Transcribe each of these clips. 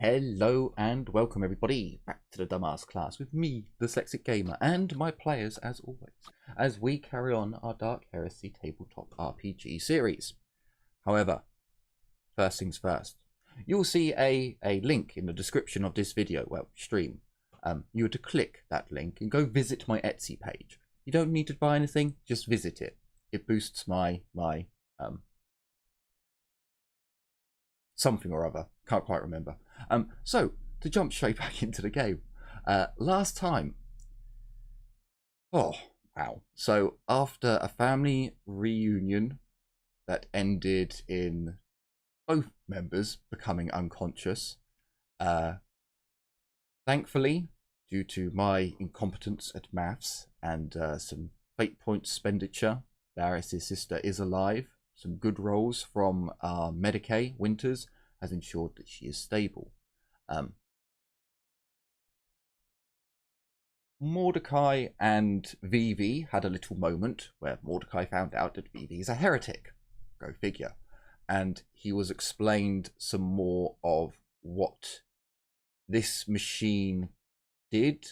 Hello and welcome everybody back to the Dumbass class with me, the Dyslexic Gamer, and my players as always, as we carry on our Dark Heresy tabletop RPG series. However, first things first, you'll see a link in the description of this video, well, stream. You are to click that link and go visit my Etsy page. You don't need to buy anything, just visit it. It boosts my something or other, can't quite remember. So, to jump straight back into the game, last time, oh, wow. So, after a family reunion that ended in both members becoming unconscious, thankfully, due to my incompetence at maths and some fate point expenditure, Darius' sister is alive. Some good rolls from Medicaid Winters has ensured that she is stable. Mordecai and Vivi had a little moment where Mordecai found out that Vivi is a heretic. Go figure. And he was explained some more of what this machine did,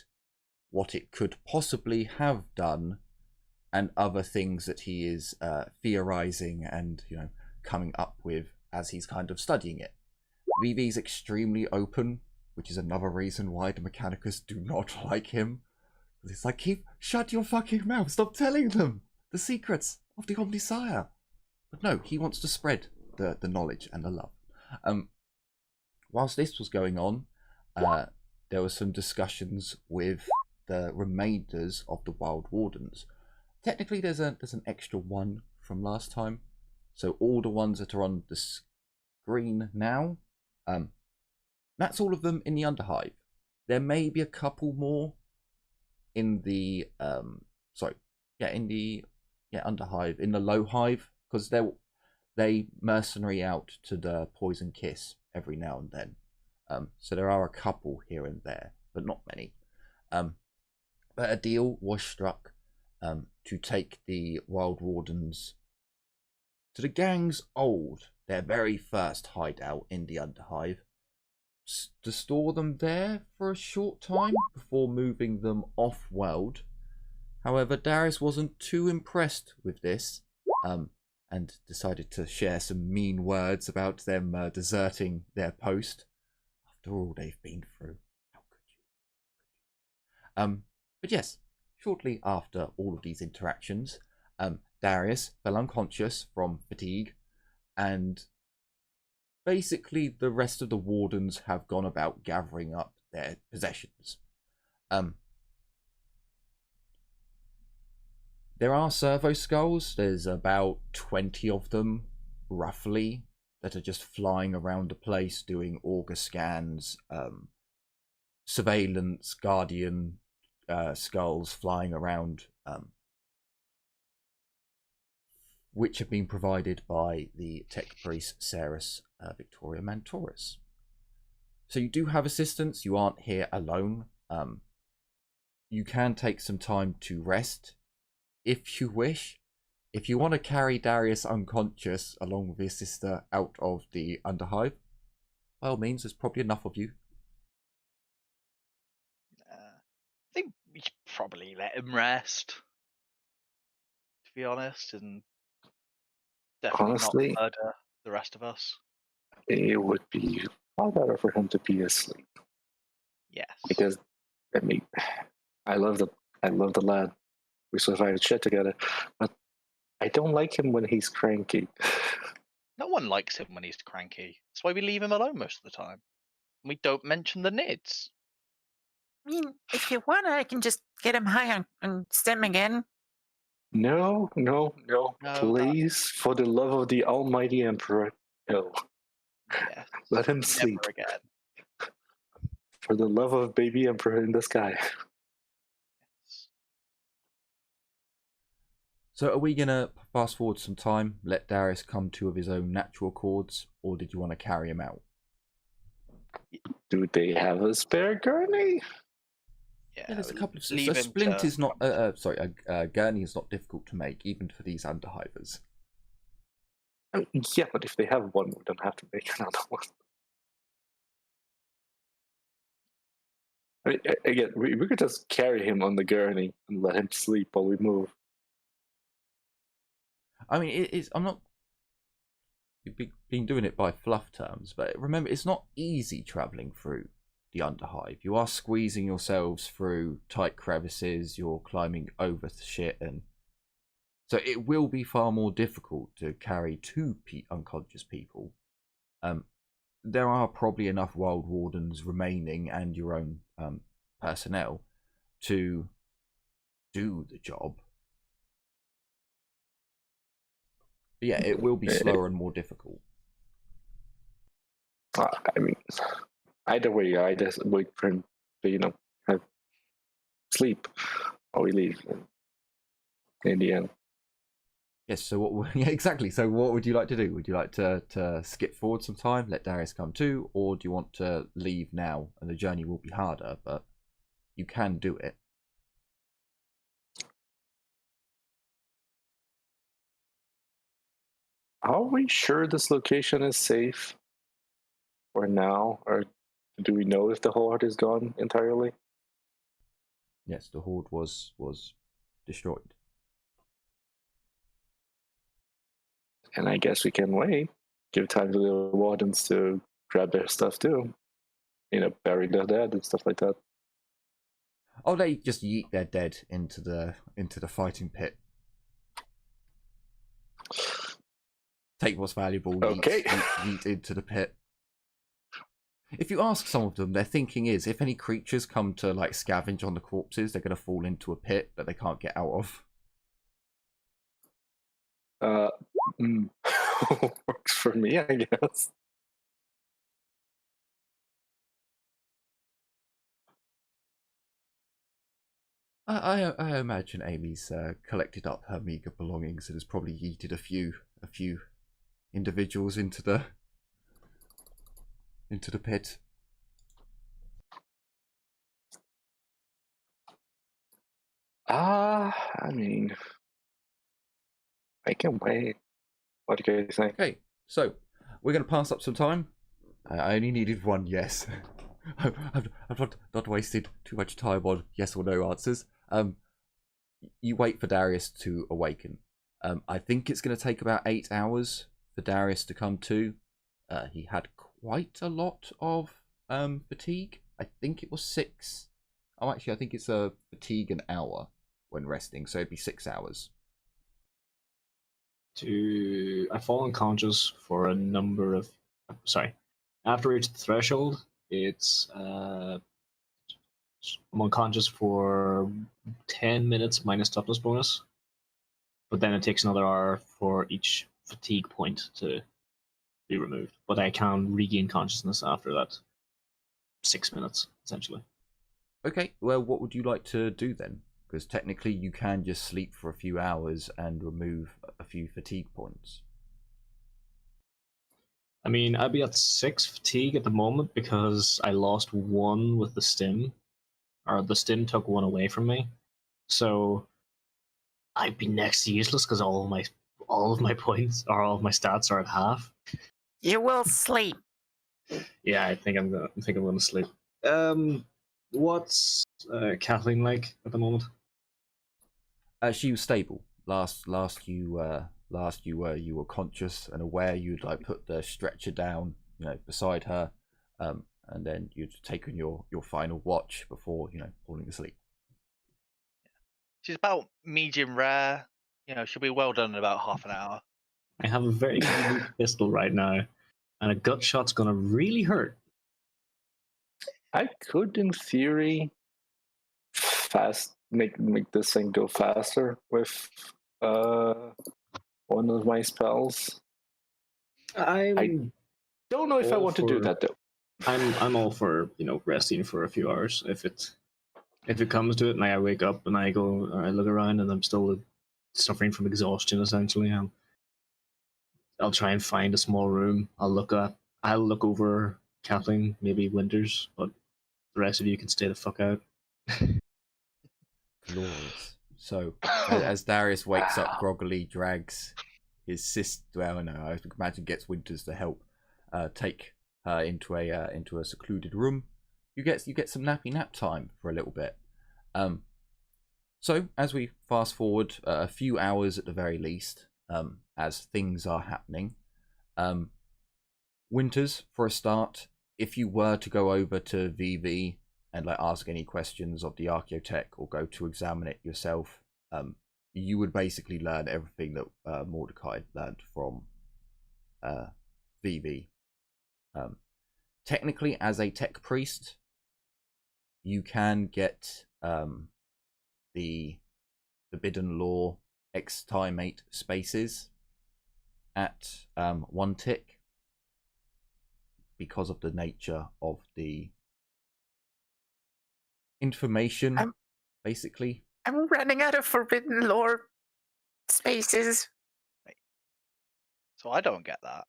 what it could possibly have done, and other things that he is theorizing and, you know, coming up with as he's kind of studying it. Vivi's extremely open, which is another reason why the Mechanicus do not like him. It's like, shut your fucking mouth, stop telling them the secrets of the Omnisire. But no, he wants to spread the knowledge and the love. Whilst this was going on, there were some discussions with the remainders of the Wild Wardens. Technically, there's an extra one from last time, so all the ones that are on the screen now, that's all of them in the Underhive. There may be a couple more in the Underhive, in the Low Hive, because they mercenary out to the Poison Kiss every now and then. So there are a couple here and there, but not many. But a deal was struck to take the Wild Wardens to the gang's their very first hideout in the Underhive, to store them there for a short time before moving them off-world. However, Darius wasn't too impressed with this, and decided to share some mean words about them deserting their post. After all they've been through, how could you? But yes, shortly after all of these interactions, Darius fell unconscious from fatigue, and basically the rest of the Wardens have gone about gathering up their possessions. There are servo skulls. There's about 20 of them, roughly, that are just flying around the place doing auger scans, surveillance, guardian skulls flying around, which have been provided by the tech priest Ceres Victoria Mantoris. So you do have assistance. You aren't here alone. You can take some time to rest if you wish. If you want to carry Darius unconscious along with his sister out of the Underhive, by all means, there's probably enough of you. I think we should probably let him rest, to be honest, and definitely Honestly, not murder the rest of us. it would be far better for him to be asleep. Yes. Because, I mean, I love the lad. We survived shit together, but I don't like him when he's cranky. No one likes him when he's cranky. That's why we leave him alone most of the time. And we don't mention the nids. I mean, if you want, I can just get him high on stem again. No, No, please, for the love of the Almighty Emperor, no. Yes. Let him Never sleep. again. For the love of baby Emperor in the sky. Yes. So are we going to fast forward some time, let Darius come to of his own natural accords, or did you want to carry him out? Do they have a spare gurney? Yeah, there's a couple of... leave So him Splint to is not... gurney is not difficult to make, even for these Underhivers. Yeah, but if they have one, we don't have to make another one. I mean, again, we could just carry him on the gurney and let him sleep while we move. I mean, I'm not been doing it by fluff terms, but remember, it's not easy traveling through the Underhive. You are squeezing yourselves through tight crevices. You're climbing over shit, and so it will be far more difficult to carry two unconscious people. There are probably enough Wild Wardens remaining and your own personnel to do the job. But yeah, it will be slower and more difficult. I mean, either way, I just wait for him to, have sleep while we leave. In the end. Yes, so yeah, exactly. So what would you like to do? Would you like to skip forward some time, let Darius come too, or do you want to leave now? And the journey will be harder, but you can do it. Are we sure this location is safe for now, or do we know if the Horde is gone entirely? Yes, the Horde was destroyed. And I guess we can wait. Give time to the Wardens to grab their stuff too. Bury their dead and stuff like that. Oh, they just yeet their dead into the fighting pit. Take what's valuable, Okay. yeet into the pit. If you ask some of them, their thinking is if any creatures come to scavenge on the corpses, they're going to fall into a pit that they can't get out of. Works for me, I guess. I imagine Amy's collected up her meager belongings and has probably yeeted a few individuals into the pit. I mean, I can wait. What do you guys think? Okay, so we're going to pass up some time. I only needed one yes. I've not wasted too much time on yes or no answers. You wait for Darius to awaken. I think it's going to take about 8 hours for Darius to come to. He had quite a lot of fatigue. I think it was 6. Oh, actually, I think it's a fatigue an hour when resting, so it'd be 6 hours. I fall unconscious for a number of... Sorry. After I reach the threshold, it's... I'm unconscious for 10 minutes minus toughness bonus. But then it takes another hour for each fatigue point to be removed. But I can regain consciousness after that 6 minutes, essentially. Okay, well, what would you like to do then? Because technically you can just sleep for a few hours and remove a few fatigue points. I mean, I'd be at 6 fatigue at the moment because I lost 1 with the stim. Or the stim took 1 away from me. So I'd be next to useless because all of my points or all of my stats are at half. You will sleep. Yeah, I think I'm gonna sleep. What's Kathleen like at the moment? She was stable. Last you were conscious and aware. You'd put the stretcher down, beside her, and then you'd taken your final watch before falling asleep. She's about medium rare. She'll be well done in about half an hour. I have a very good pistol right now, and a gut shot's gonna really hurt. I could, in theory, make this thing go faster with one of my spells. I don't know if I want to do that though. I'm all for resting for a few hours if it comes to it, and I wake up and I look around and I'm still suffering from exhaustion essentially. I'll try and find a small room. I'll look over Kathleen, maybe Winters, but the rest of you can stay the fuck out. Glorious. So, as Darius wakes up groggily, drags his sister. Well, no, I imagine gets Winters to help take her into a secluded room. you get some nappy nap time for a little bit. So as we fast forward a few hours at the very least, as things are happening, Winters, for a start, if you were to go over to VV and like ask any questions of the Archaeotech or go to examine it yourself, you would basically learn everything that Mordecai learned from VV. Technically, as a tech priest, you can get the Forbidden Law X-Time8 spaces at 1 tick because of the nature of the information, basically. I'm running out of Forbidden Lore spaces. So I don't get that.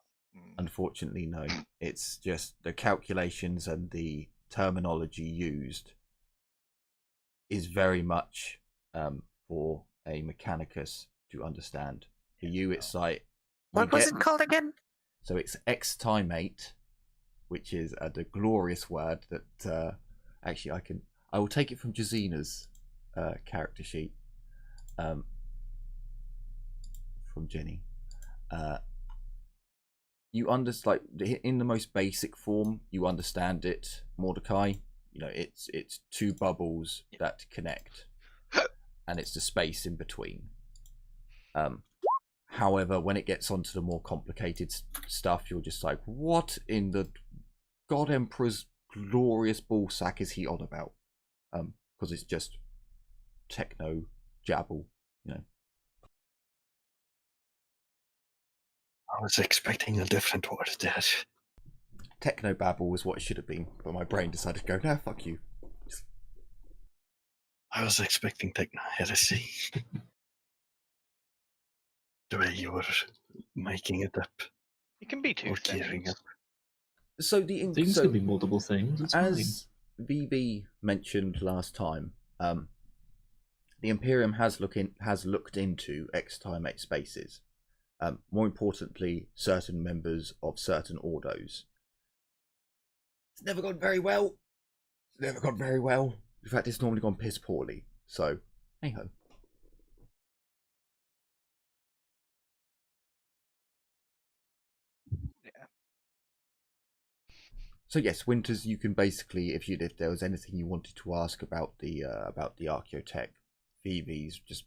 Unfortunately, no. It's just the calculations and the terminology used is very much for a mechanicus to understand. For you, it's like... What was it called again? So it's X-Time8, which is the glorious word that actually I will take it from Jazina's character sheet from Jenny. You understand, like, in the most basic form, you understand it, Mordecai. You know, it's 2 bubbles that connect, and it's the space in between. However, when it gets onto the more complicated stuff, you're just like, what in the God Emperor's glorious ballsack is he on about? Because it's just techno jabble, you know. I was expecting a different word there. Techno babble was what it should have been, but my brain decided to go, no, fuck you. I was expecting techno heresy. The way you were making it up. It can be 2 or gearing things. up. So Things can be multiple things. It's as VB mentioned last time, the Imperium has looked into X-Time8 spaces. More importantly, certain members of certain ordos. It's never gone very well. In fact, it's normally gone piss poorly. So, hey ho. Yeah. So yes, Winters, you can basically, if there was anything you wanted to ask about the Archaeotech, VV's just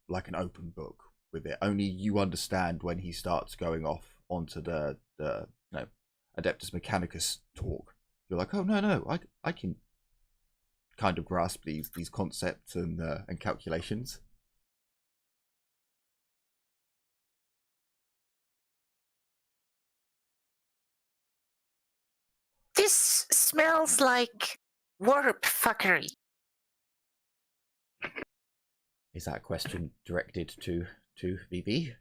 like an open book with it. Only you understand when he starts going off onto the Adeptus Mechanicus talk. You're like, oh no, I can kind of grasp these concepts and calculations. This smells like warp fuckery. Is that a question directed to VV?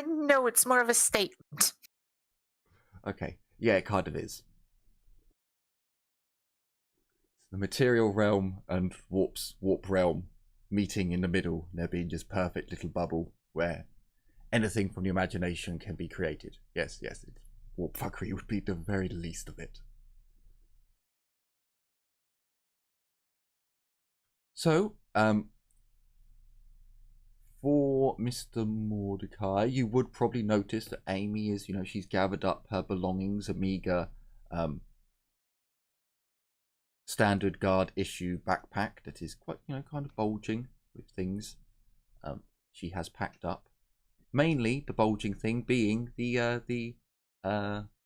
No, it's more of a statement. Okay, yeah, it kind of is. The material realm and warp realm meeting in the middle, there being just perfect little bubble where anything from the imagination can be created. Yes, warp fuckery would be the very least of it. So, for Mr. Mordecai, you would probably notice that Amy is, she's gathered up her belongings, a meager standard guard issue backpack that is quite, kind of bulging with things. She has packed up. Mainly the bulging thing being the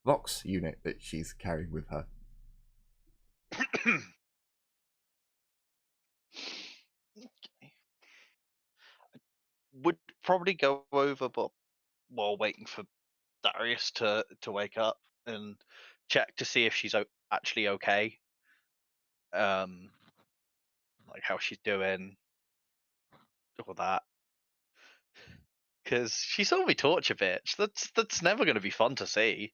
Vox unit that she's carrying with her. Okay. Would probably go over, but while waiting for Darius to wake up and check to see if she's actually okay. Like how she's doing, all that. Because she saw me torch a bitch. That's never going to be fun to see.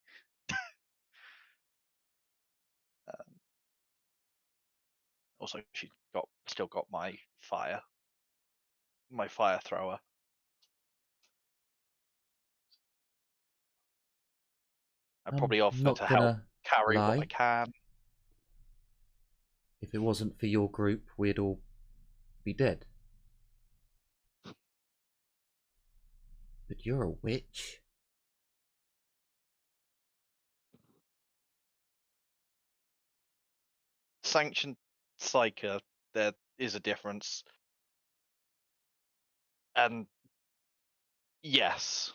Also, she still got my fire thrower. I probably offer to help carry what I lie. can. If it wasn't for your group, we'd all be dead. But you're a witch. Sanctioned psyker, there is a difference. And yes,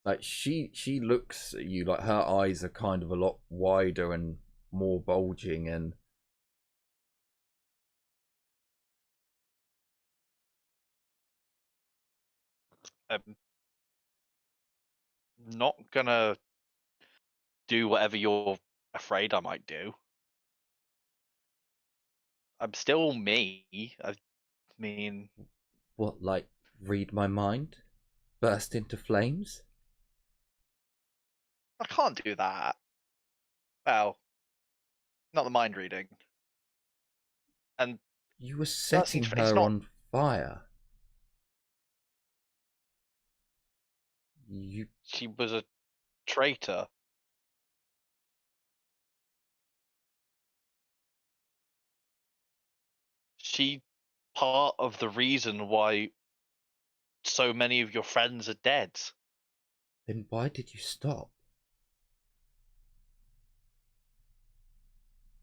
Like she looks at you like her eyes are kind of a lot wider and more bulging, and I'm not gonna do whatever you're afraid I might do. I'm still me. I mean, what, like read my mind? Burst into flames? I can't do that. Well, not the mind reading. And You were setting it's her not. on fire. You She was a traitor. She part of the reason why so many of your friends are dead. then why did you stop?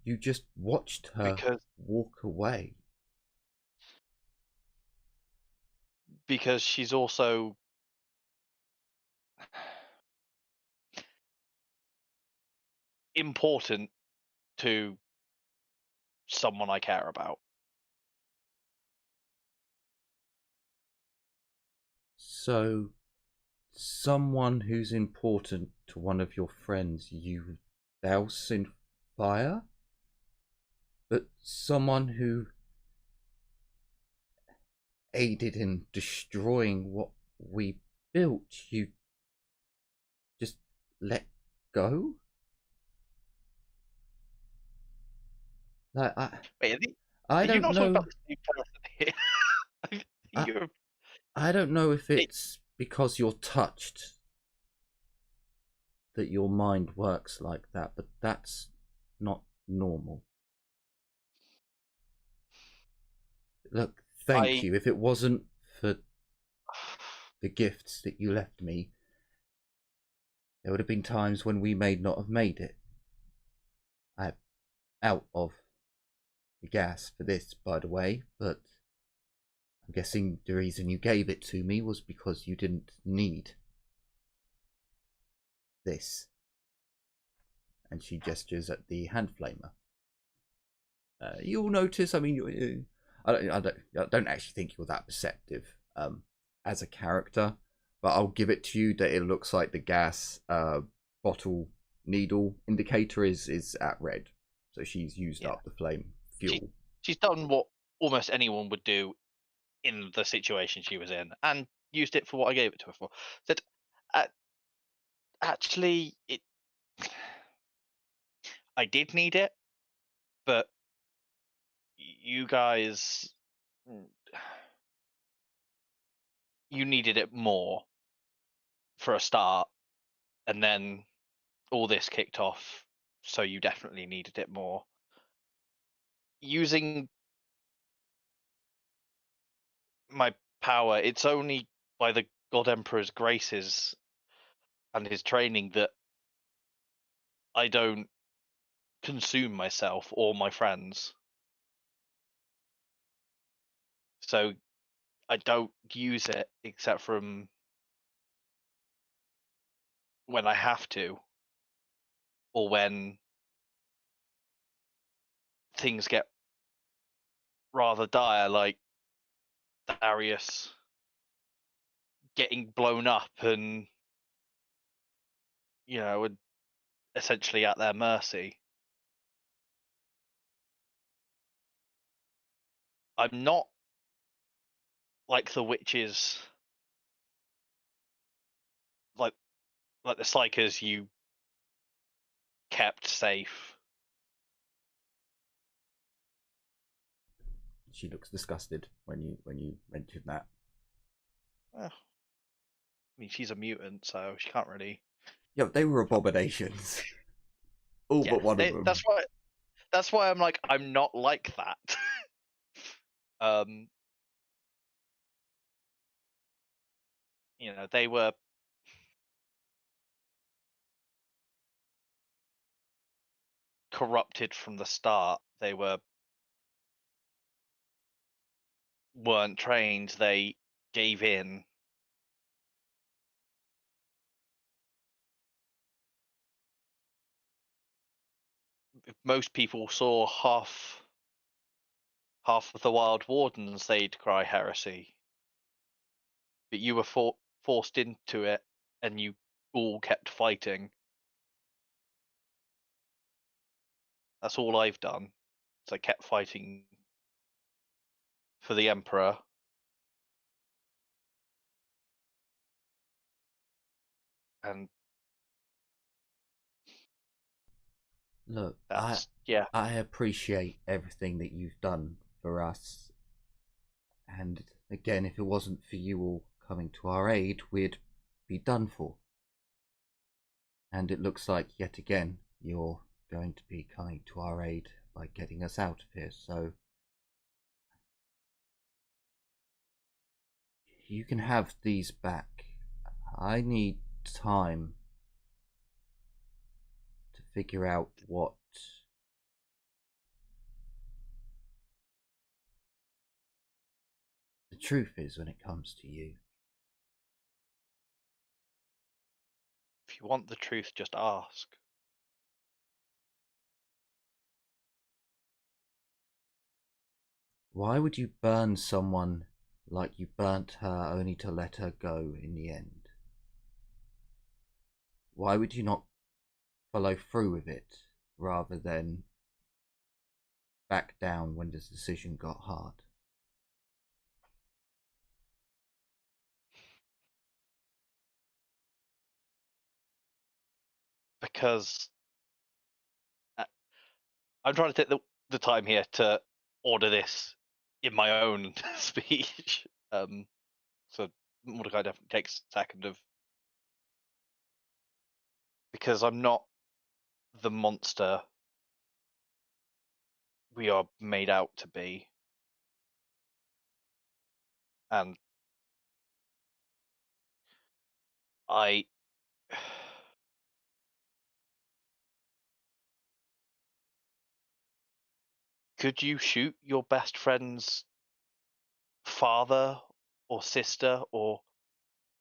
You just watched her walk away. Because she's also important to someone I care about. So, someone who's important to one of your friends you douse in fire? But someone who aided in destroying what we built, you just let go? Like, Wait, I are you don't not know. talking about the same person here? You're, I don't know if it's because you're touched that your mind works like that, but that's not normal. Look, thank you. If it wasn't for the gifts that you left me, there would have been times when we may not have made it. I'm out of the gas for this, by the way, but I'm guessing the reason you gave it to me was because you didn't need this. And she gestures at the hand flamer. You'll notice, I mean, I don't actually think you're that perceptive as a character, but I'll give it to you that it looks like the gas bottle needle indicator is at red. So she's used up the flame fuel. She's done what almost anyone would do in the situation she was in, and used it for what I gave it to her for. That actually, I did need it, but you guys, you needed it more for a start, and then all this kicked off, so you definitely needed it more. Using my power, it's only by the God Emperor's graces and his training that I don't consume myself or my friends. So I don't use it except from when I have to, or when things get rather dire, like Darius getting blown up and, and essentially at their mercy. I'm not like the witches, like the psychers you kept safe. She looks disgusted when you mention that. I mean, she's a mutant, so she can't really Yeah, they were abominations. All Yeah, but one of them. That's why I'm like, I'm not like that. um, they were corrupted from the start. They weren't trained. They gave in. If most people saw half of the Wild Wardens, they'd cry heresy. But you were forced into it, and you all kept fighting. That's all I've done. So I kept fighting for the Emperor. And Look, yeah. I appreciate everything that you've done for us. And again, if it wasn't for you all coming to our aid, we'd be done for. And it looks like, yet again, you're going to be coming to our aid by getting us out of here. So you can have these back. I need time to figure out what the truth is when it comes to you. If you want the truth, just ask. Why would you burn someone like you burnt her only to let her go in the end? Why would you not follow through with it rather than back down when the decision got hard? Because I'm trying to take the time here to order this in my own speech. So Mordecai definitely takes a second of, because I'm not the monster we are made out to be. And could you shoot your best friend's father or sister or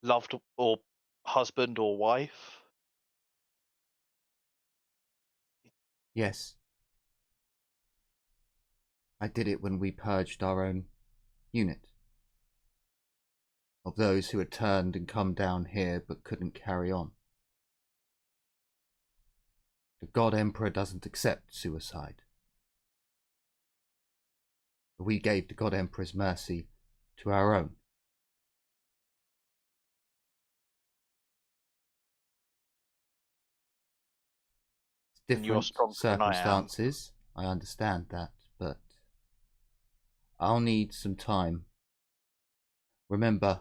loved or husband or wife? Yes. I did it when we purged our own unit. Of those who had turned and come down here but couldn't carry on. The God Emperor doesn't accept suicide. We gave the God Emperor's mercy to our own. It's And you're different stronger than I am. circumstances, I understand that, but I'll need some time. Remember,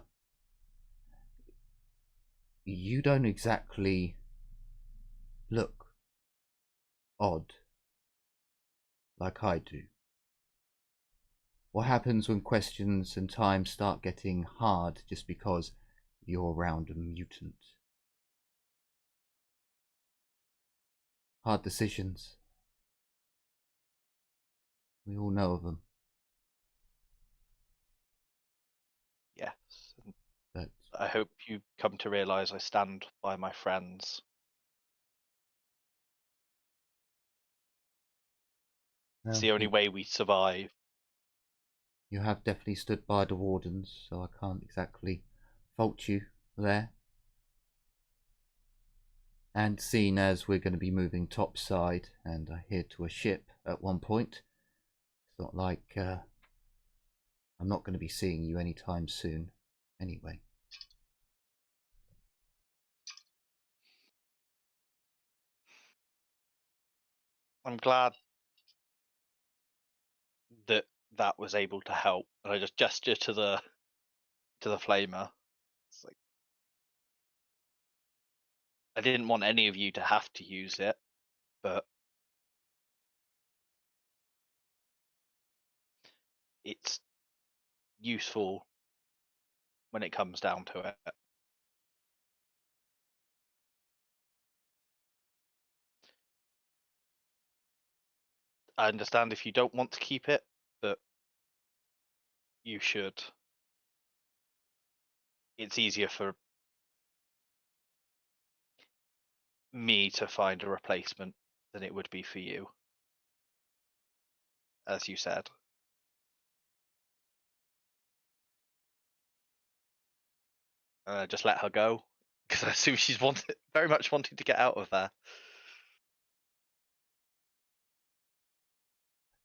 you don't exactly look odd like I do. What happens when questions and time start getting hard just because you're around a mutant? Hard decisions. We all know of them. Yes. But I hope you come to realise I stand by my friends. It's the only way we survive. You have definitely stood by the wardens, so I can't exactly fault you there. And seeing as we're going to be moving topside and I hear to a ship at one point, it's not like I'm not going to be seeing you anytime soon anyway. I'm glad that was able to help. And I just gesture to the flamer. It's like, I didn't want any of you to have to use it, but it's useful when it comes down to it. I understand if you don't want to keep it, but you should. It's easier for me to find a replacement than it would be for you, as you said. Just let her go, because I assume she's very much wanting to get out of there.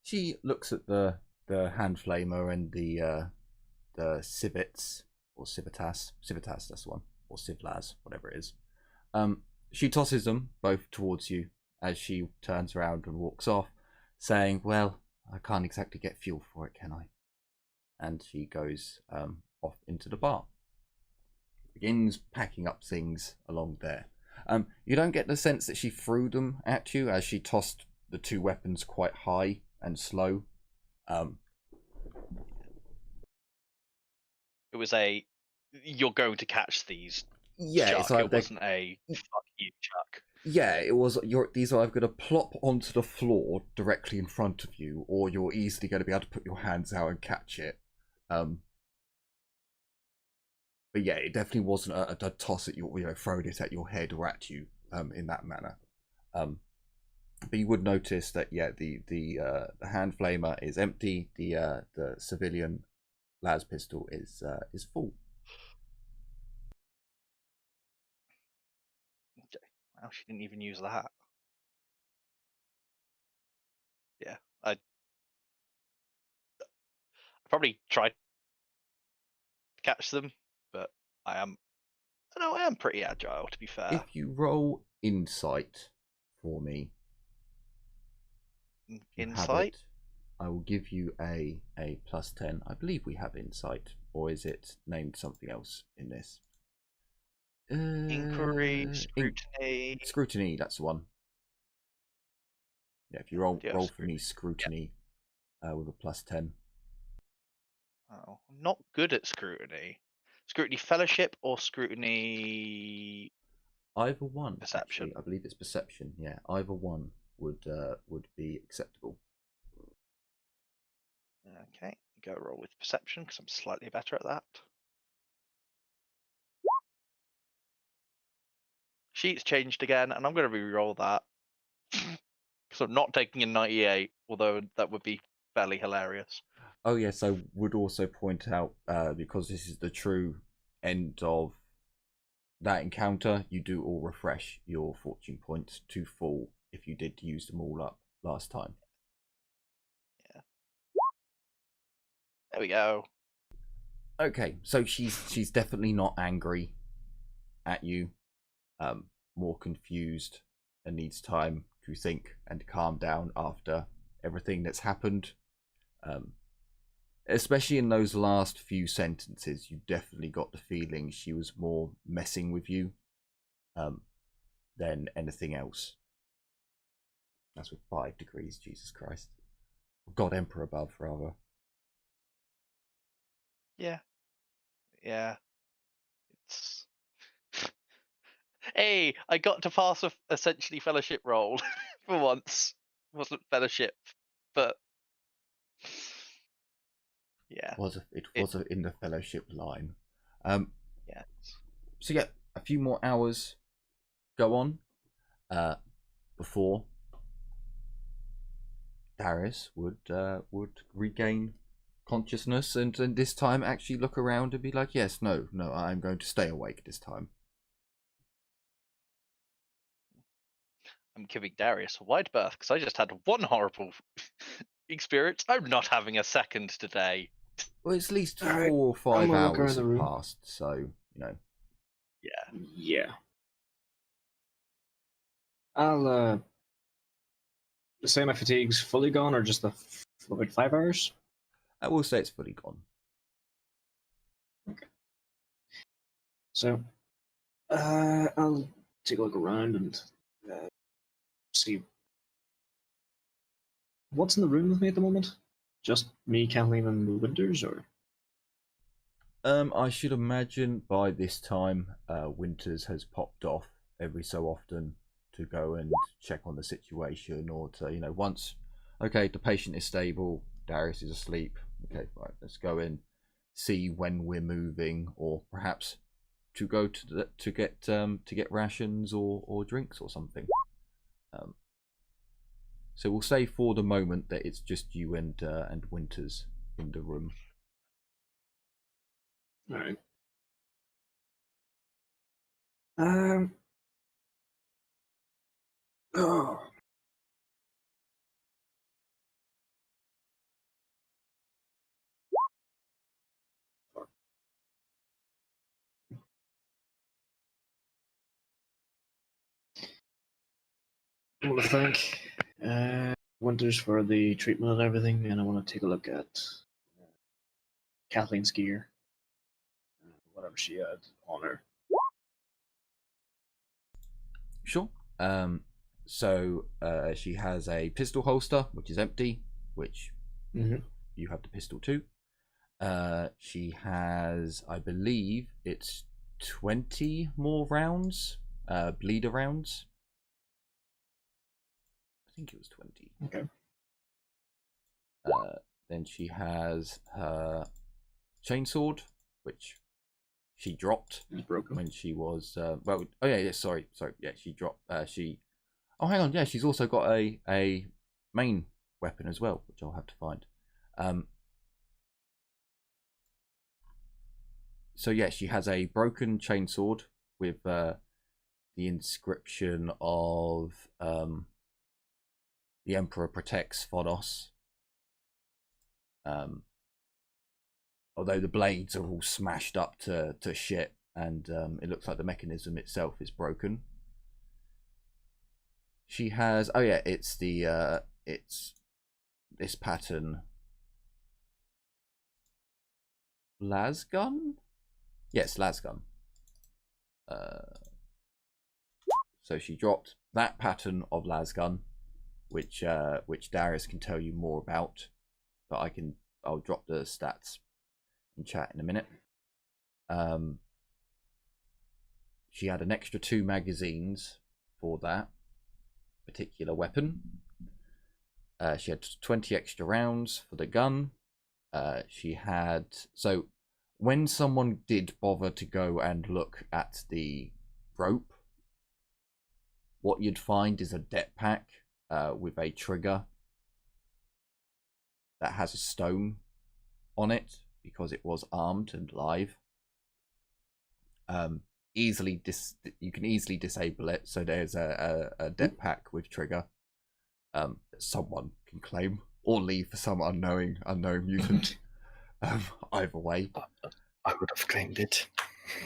She looks at the hand flamer and the civets or civitas, that's the one, or civlas, whatever it is. She tosses them both towards you as she turns around and walks off, saying, "Well, I can't exactly get fuel for it, can I?" And she goes off into the bar. Begins packing up things along there. You don't get the sense that she threw them at you, as she tossed the two weapons quite high and slow. It was a, you're going to catch these. Yeah, Chuck. it's like It wasn't a fuck you, Chuck. Yeah, it was. These are either going to plop onto the floor directly in front of you, or you're easily going to be able to put your hands out and catch it. But yeah, it definitely wasn't a toss at your, throwing it at your head or at you in that manner. But you would notice that the hand flamer is empty. The civilian las pistol is full. Wow, she didn't even use that. Yeah, I probably tried to catch them, but I am pretty agile, to be fair. If you roll insight for me, Insight? I will give you a +10. I believe we have insight, or is it named something else in this? Inquiry, scrutiny. Scrutiny, that's the one. Yeah, if you roll for me scrutiny with a +10. Oh, I'm not good at scrutiny. Scrutiny fellowship or scrutiny Either one. perception? Actually, I believe it's perception. Yeah, either one would be acceptable. Okay, go roll with perception because I'm slightly better at that. Sheet's changed again, and I'm going to re-roll that because I'm not taking a 98, although that would be fairly hilarious. Oh yes, I would also point out because this is the true end of that encounter, you do all refresh your fortune points to full if you did use them all up last time. Yeah. There we go. Okay, so she's definitely not angry at you. More confused and needs time to think and calm down after everything that's happened. Especially in those last few sentences, you definitely got the feeling she was more messing with you than anything else. That's with 5 degrees, Jesus Christ. God Emperor above, rather. Yeah. Yeah. It's... Hey, I got to pass a essentially fellowship roll for once. It wasn't fellowship, but yeah. It was in the fellowship line. Yeah. So yeah, a few more hours go on before Darius would regain consciousness and this time actually look around and be like, yes, no, I'm going to stay awake this time. I'm giving Darius a wide berth because I just had one horrible experience. I'm not having a second today. Well, it's at least All right, 4 or 5 gonna look hours around the have room. passed, so, Yeah. Yeah. I'll say my fatigue's fully gone, or just about 5 hours? I will say it's fully gone. Okay. So, I'll take a look around and see what's in the room with me at the moment. Just me, Kathleen, and Winters, or? I should imagine by this time, Winters has popped off every so often to go and check on the situation, or to, once, okay, the patient is stable, Darius is asleep, okay, right, let's go and see when we're moving, or perhaps to go to get rations or drinks or something. So we'll say for the moment that it's just you and Winters in the room. All right. Oh. I want to thank Winters for the treatment and everything, and I want to take a look at Kathleen's gear, whatever she had on her. Sure. So she has a pistol holster, which is empty, which you have the pistol too. She has, I believe, it's 20 more rounds, bleeder rounds. I think it was 20. Okay. Then she has her chainsword, which she dropped when she was she dropped oh, hang on, yeah, she's also got a main weapon as well, which I'll have to find. So yeah, she has a broken chainsword with the inscription of the Emperor protects Phonos. Although the blades are all smashed up to shit, and it looks like the mechanism itself is broken. She has, oh yeah, it's this pattern lasgun. Yes, lasgun. So she dropped that pattern of lasgun, which Darius can tell you more about, but I'll drop the stats in chat in a minute. She had an extra 2 magazines for that particular weapon. She had 20 extra rounds for the gun. She had, so when someone did bother to go and look at the rope, what you'd find is a det pack with a trigger that has a stone on it, because it was armed and live. You can easily disable it, so there's a det pack with trigger that someone can claim or leave for some unknown mutant. Either way, I would have claimed it.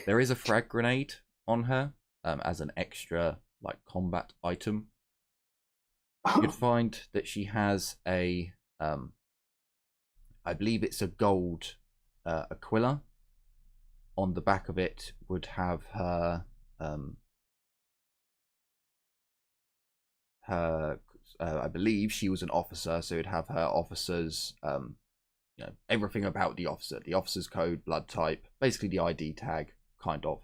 There is a frag grenade on her as an extra combat item. You'd find that she has a I believe it's a gold Aquila. On the back of it would have her I believe she was an officer, so it'd have her officers, everything about the officer's code, blood type, basically the ID tag, kind of,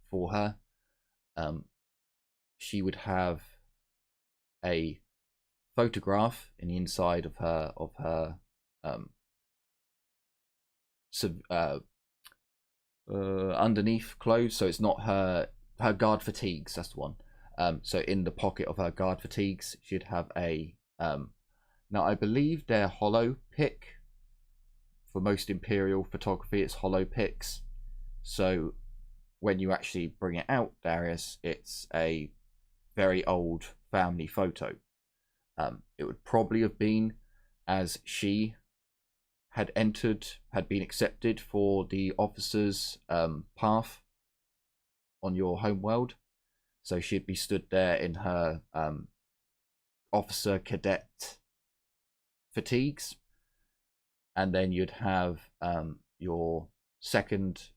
for her. She would have a photograph in the inside of her underneath clothes, so it's not her guard fatigues, that's the one. So in the pocket of her guard fatigues, she'd have a now I believe they're hollow pick. For most Imperial photography, it's hollow picks, so when you actually bring it out, Darius, it's a very old family photo. It would probably have been as she had been accepted for the officer's path on your homeworld. So she'd be stood there in her officer cadet fatigues, and then you'd have your second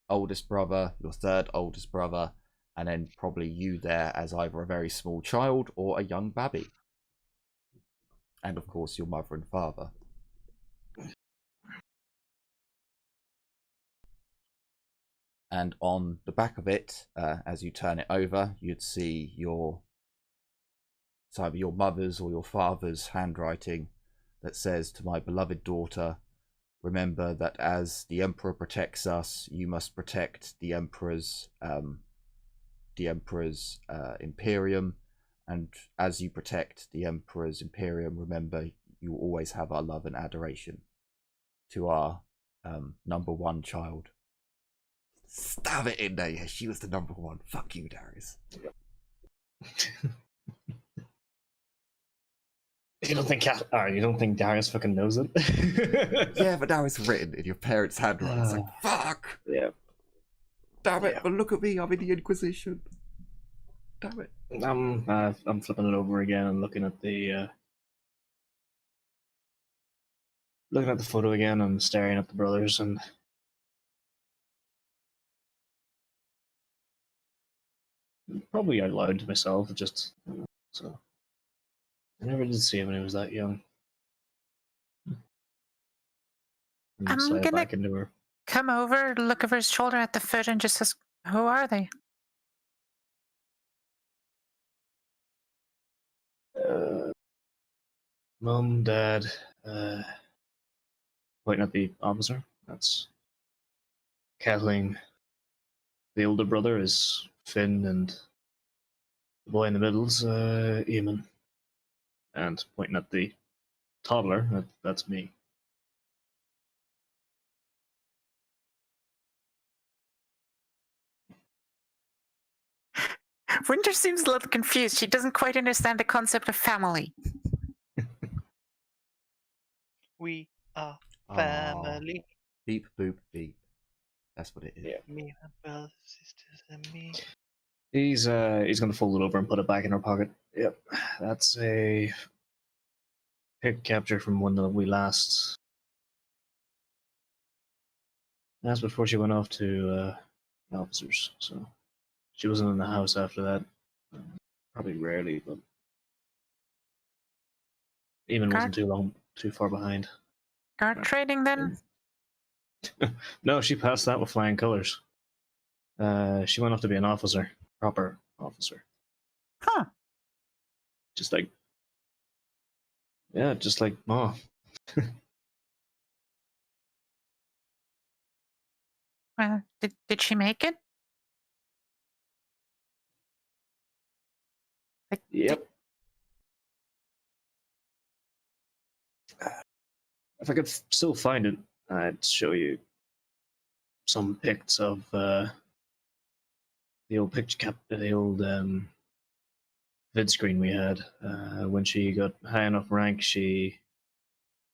oldest brother, your third oldest brother, and then probably you there as either a very small child or a young babby. And of course, your mother and father. And on the back of it, as you turn it over, you'd see it's either your mother's or your father's handwriting that says, "To my beloved daughter, remember that as the Emperor protects us, you must protect the Emperor's Imperium, and as you protect the Emperor's Imperium, remember you will always have our love and adoration. To our number one child." Stab it in there. Yeah, she was the number one. Fuck you, Darius. You don't think Darius fucking knows it? Yeah, but now it's written in your parents' handwriting. It's like, fuck. Yeah. Damn it! Yeah. But look at me. I'm in the Inquisition. Damn it. I'm flipping it over again and looking at the photo again and staring at the brothers, and probably out loud to myself. So I never did see him when he was that young. And I'm slide gonna back into her. come over, look over his shoulder at the foot, and just ask, "Who are they?" Mum, Dad, pointing at the officer. That's Kathleen. The older brother is Finn, and the boy in the middle's Eamon. And pointing at the toddler, that's me. Winter seems a little confused. She doesn't quite understand the concept of family. We are Aw. family. Beep, boop, beep. That's what it is. Yeah. Me, my brothers, sisters, and me. He's gonna fold it over and put it back in her pocket. Yep, that's a pick capture from one that we last. That's before she went off to officers, so she wasn't in the house after that. Probably rarely, but even wasn't too far behind. Guard training then? No, she passed that with flying colors. She went off to be an officer, proper officer. Huh. Just like Ma. Did she make it? Like, Yep. If I could still find it, I'd show you some pics of the old vid screen we had. When she got high enough rank, she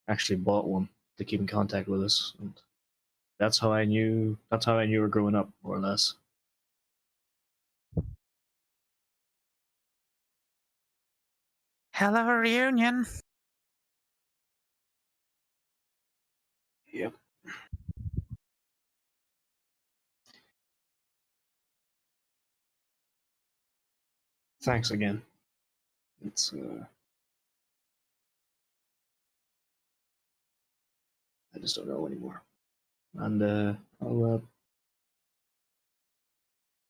actually bought one to keep in contact with us, and that's how I knew her growing up, more or less. hell of a reunion. Yep. Thanks again. It's I just don't know anymore. And I'll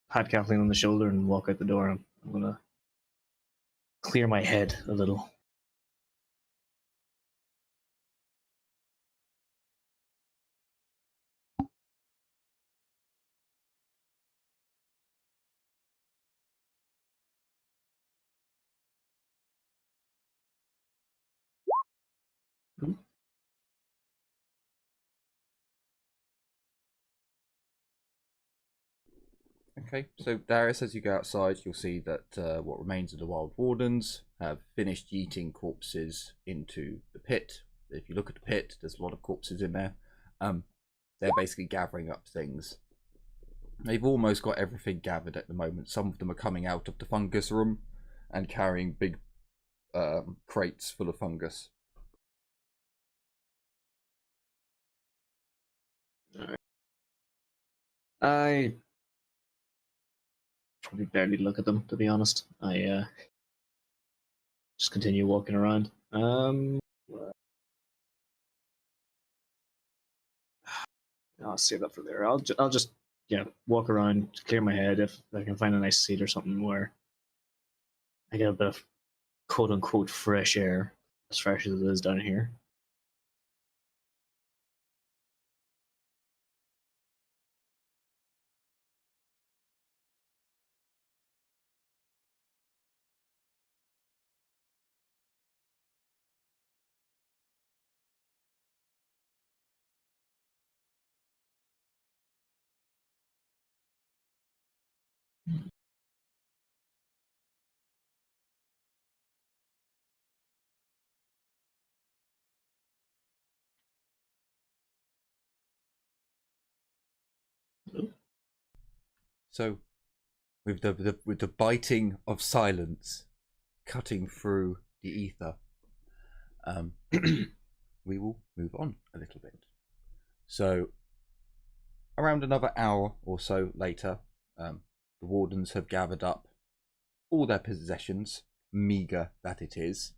pat Kathleen on the shoulder and walk out the door. I'm gonna clear my head a little. Okay, so Darius, as you go outside, you'll see that what remains of the Wild Wardens have finished yeeting corpses into the pit. If you look at the pit, there's a lot of corpses in there. They're basically gathering up things. They've almost got everything gathered at the moment. Some of them are coming out of the fungus room and carrying big crates full of fungus. I probably barely look at them, to be honest. I just continue walking around. I'll save that for later. I'll just walk around, clear my head if I can find a nice seat or something where I get a bit of quote unquote fresh air, as fresh as it is down here. So, with the biting of silence cutting through the ether, we will move on a little bit. So, around another hour or so later, the wardens have gathered up all their possessions, meager that it is.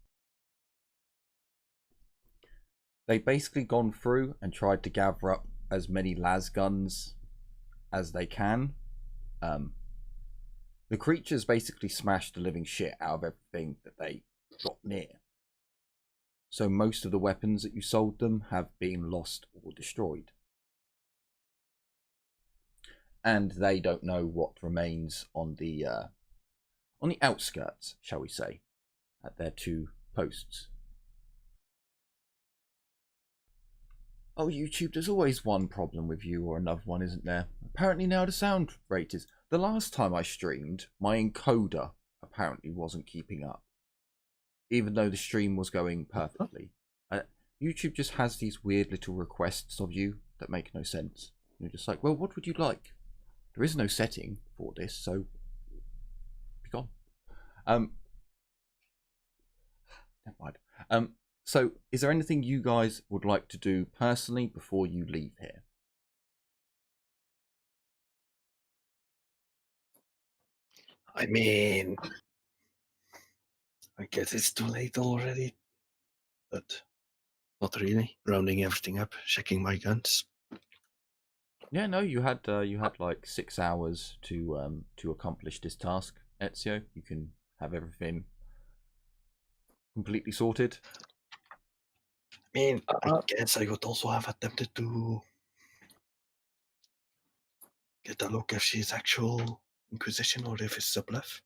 They've basically gone through and tried to gather up as many las guns as they can. The creatures basically smashed the living shit out of everything that they got near. So most of the weapons that you sold them have been lost or destroyed. And they don't know what remains on the outskirts, shall we say, at their two posts. Oh, YouTube, there's always one problem with you or another one, isn't there? Apparently now the sound rate is... The last time I streamed, my encoder apparently wasn't keeping up. Even though the stream was going perfectly. YouTube just has these weird little requests of you that make no sense. You're just like, well, what would you like? There is no setting for this, so... be gone. Never mind. So, is there anything you guys would like to do personally before you leave here? I mean, I guess it's too late already, but not really. Rounding everything up, checking my guns. Yeah, no, you had like 6 hours to accomplish this task, Ezio. You can have everything completely sorted. I mean, I guess I would also have attempted to get a look if she's actual Inquisition or if it's a bluff.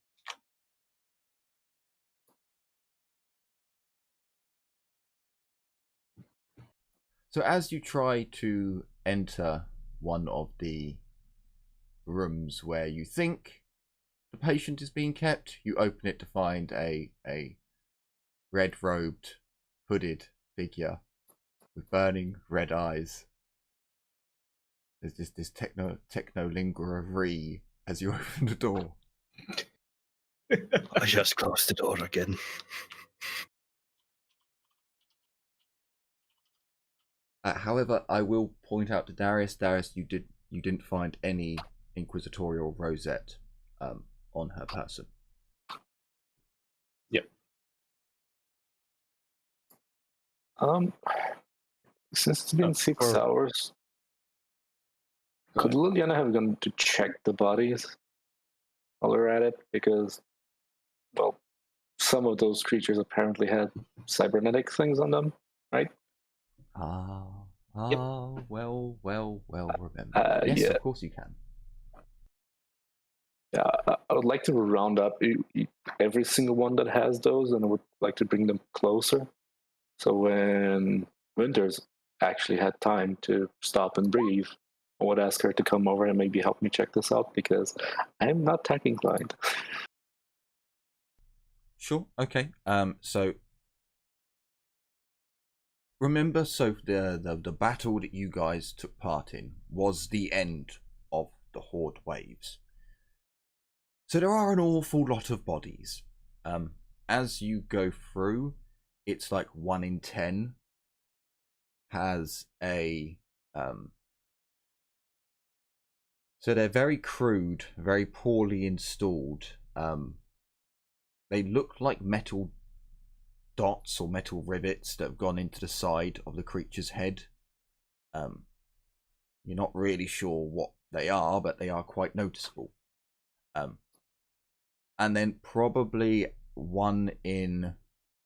So as you try to enter one of the rooms where you think the patient is being kept, you open it to find a red-robed, hooded figure with burning red eyes. There's just this techno-linguary as you open the door. I just closed the door again. However, I will point out to Darius, you didn't find any Inquisitorial rosette on her person. Yep. Since it's been 6 hours, could Liliana have gone to check the bodies while we're at it? Because, well, some of those creatures apparently had cybernetic things on them, right? Well, remember. Yes, yeah. of course you can. Yeah, I would like to round up every single one that has those, and I would like to bring them closer. So when Winters actually had time to stop and breathe, I would ask her to come over and maybe help me check this out, because I'm not tech inclined. Sure, okay. So remember, so the battle that you guys took part in was the end of the Horde waves. So there are an awful lot of bodies. As you go through, it's like 1 in 10 has a So they're very crude, very poorly installed. They look like metal dots or metal rivets that have gone into the side of the creature's head. You're not really sure what they are, but they are quite noticeable. And then probably 1 in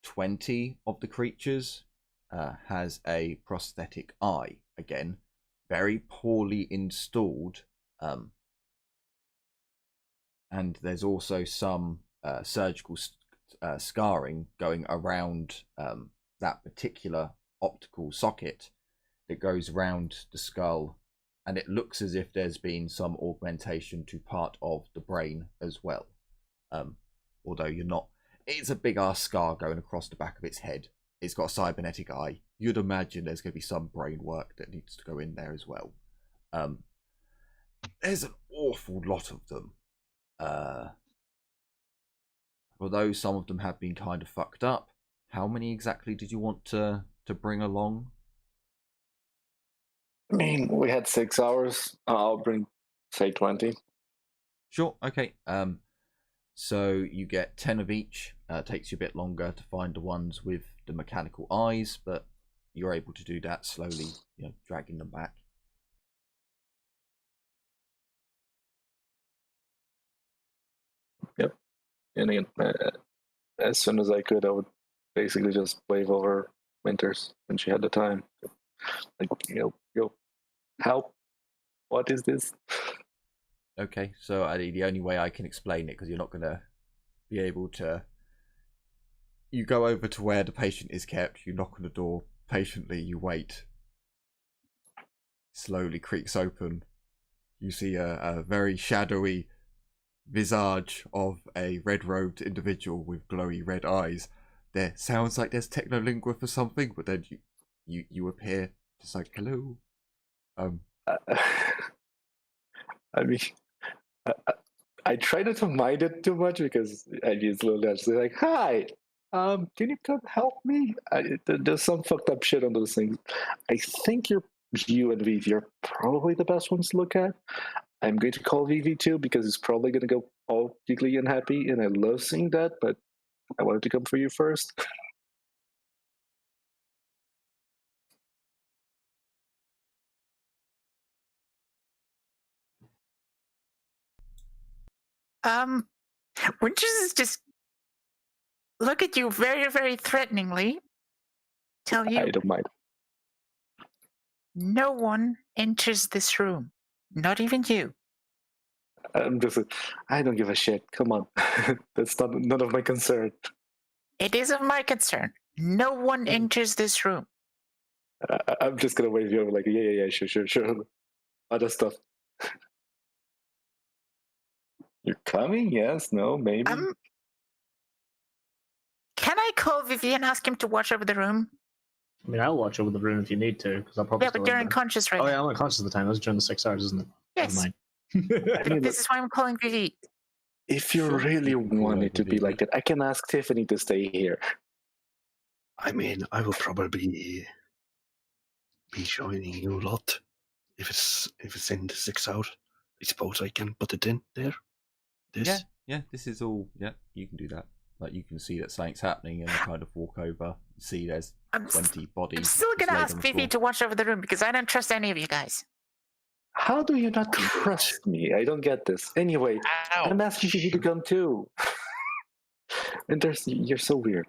20 of the creatures has a prosthetic eye. Again, very poorly installed. And there's also some surgical scarring going around that particular optical socket that goes round the skull, and it looks as if there's been some augmentation to part of the brain as well. Although you're not, it's a big ass scar going across the back of its head. It's got a cybernetic eye. You'd imagine there's going to be some brain work that needs to go in there as well. There's an awful lot of them. Although some of them have been kind of fucked up. How many exactly did you want to bring along? I mean, we had 6 hours. I'll bring, say, 20. Sure, okay. So you get 10 of each. Takes you a bit longer to find the ones with the mechanical eyes, but you're able to do that slowly, dragging them back. Yep. And again, as soon as I could, I would basically just wave over Winters when she had the time. Like, help. What is this? Okay, so the only way I can explain it, because you're not going to be able to... You go over to where the patient is kept, you knock on the door, patiently you wait. Slowly creaks open. You see a very shadowy visage of a red-robed individual with glowy red eyes. There sounds like there's technolingua for something, but then you appear just like, hello. I mean, I try not to mind it too much because I use little guys. They're like, "Hi, can you come help me?" There's some fucked up shit on those things. I think you and Vivi are probably the best ones to look at. I'm going to call Vivi too because it's probably going to go all giggly and happy, and I love seeing that. But I wanted to come for you first. Winters is just look at you very, very threateningly. Tell you, I don't mind. no one enters this room, not even you. I don't give a shit. Come on, that's none of my concern. It is of my concern. No one enters this room. I'm just gonna wave you over like, yeah, sure. Other stuff. You're coming? Yes, no, maybe. Can I call Vivi and ask him to watch over the room? I mean, I'll watch over the room if you need to, because I'll probably. Yeah, but you're unconscious right now. Oh yeah, I'm unconscious at the time. That's during the 6 hours, isn't it? Yes. This is why I'm calling Vivi. If you really want it to be like that, I can ask Tiffany to stay here. I mean, I will probably be joining you a lot if it's in the 6 hour. I suppose I can put it in there. Yeah, this is all. Yeah, you can do that. Like, you can see that something's happening and kind of walk over, see there's 20 bodies. I'm still gonna ask Vivi to watch over the room because I don't trust any of you guys. How do you not trust me? I don't get this. Anyway, Ow. I'm asking you to come too. And you're so weird.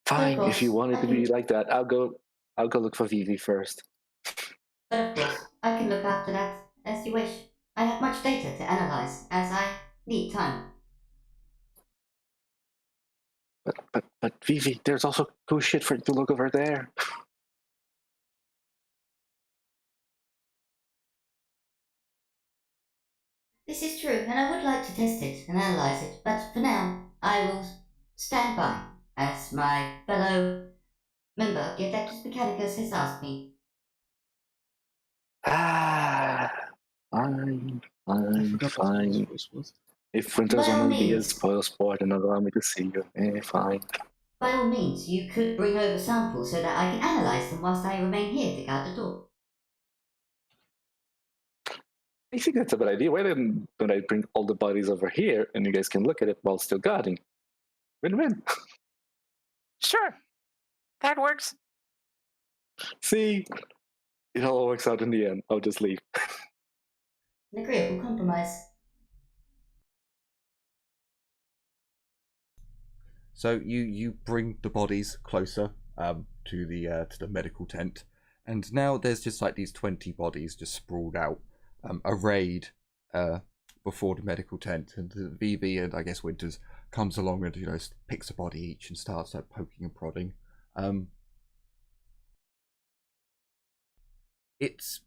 Fine, if you want it to be like that, I'll go look for Vivi first. But of course, I can look after that as you wish. I have much data to analyze, as I need time. But Vivi, there's also cool shit for you to look over there. This is true, and I would like to test it and analyze it, but for now, I will stand by, as my fellow member, the Adeptus Mechanicus, has asked me. Fine. If Winter's By all want to be a means. spoil sport and allow me to see you, fine. By all means, you could bring over samples so that I can analyze them whilst I remain here to guard the door. I think that's a bad idea. Why don't I bring all the bodies over here and you guys can look at it while still guarding? Win-win. Sure. That works. See? It all works out in the end. I'll just leave. An agreeable compromise. So you bring the bodies closer to the medical tent, and now there's just like these 20 bodies just sprawled out, arrayed before the medical tent, and the VV and I guess Winters comes along and picks a body each and starts like poking and prodding. It's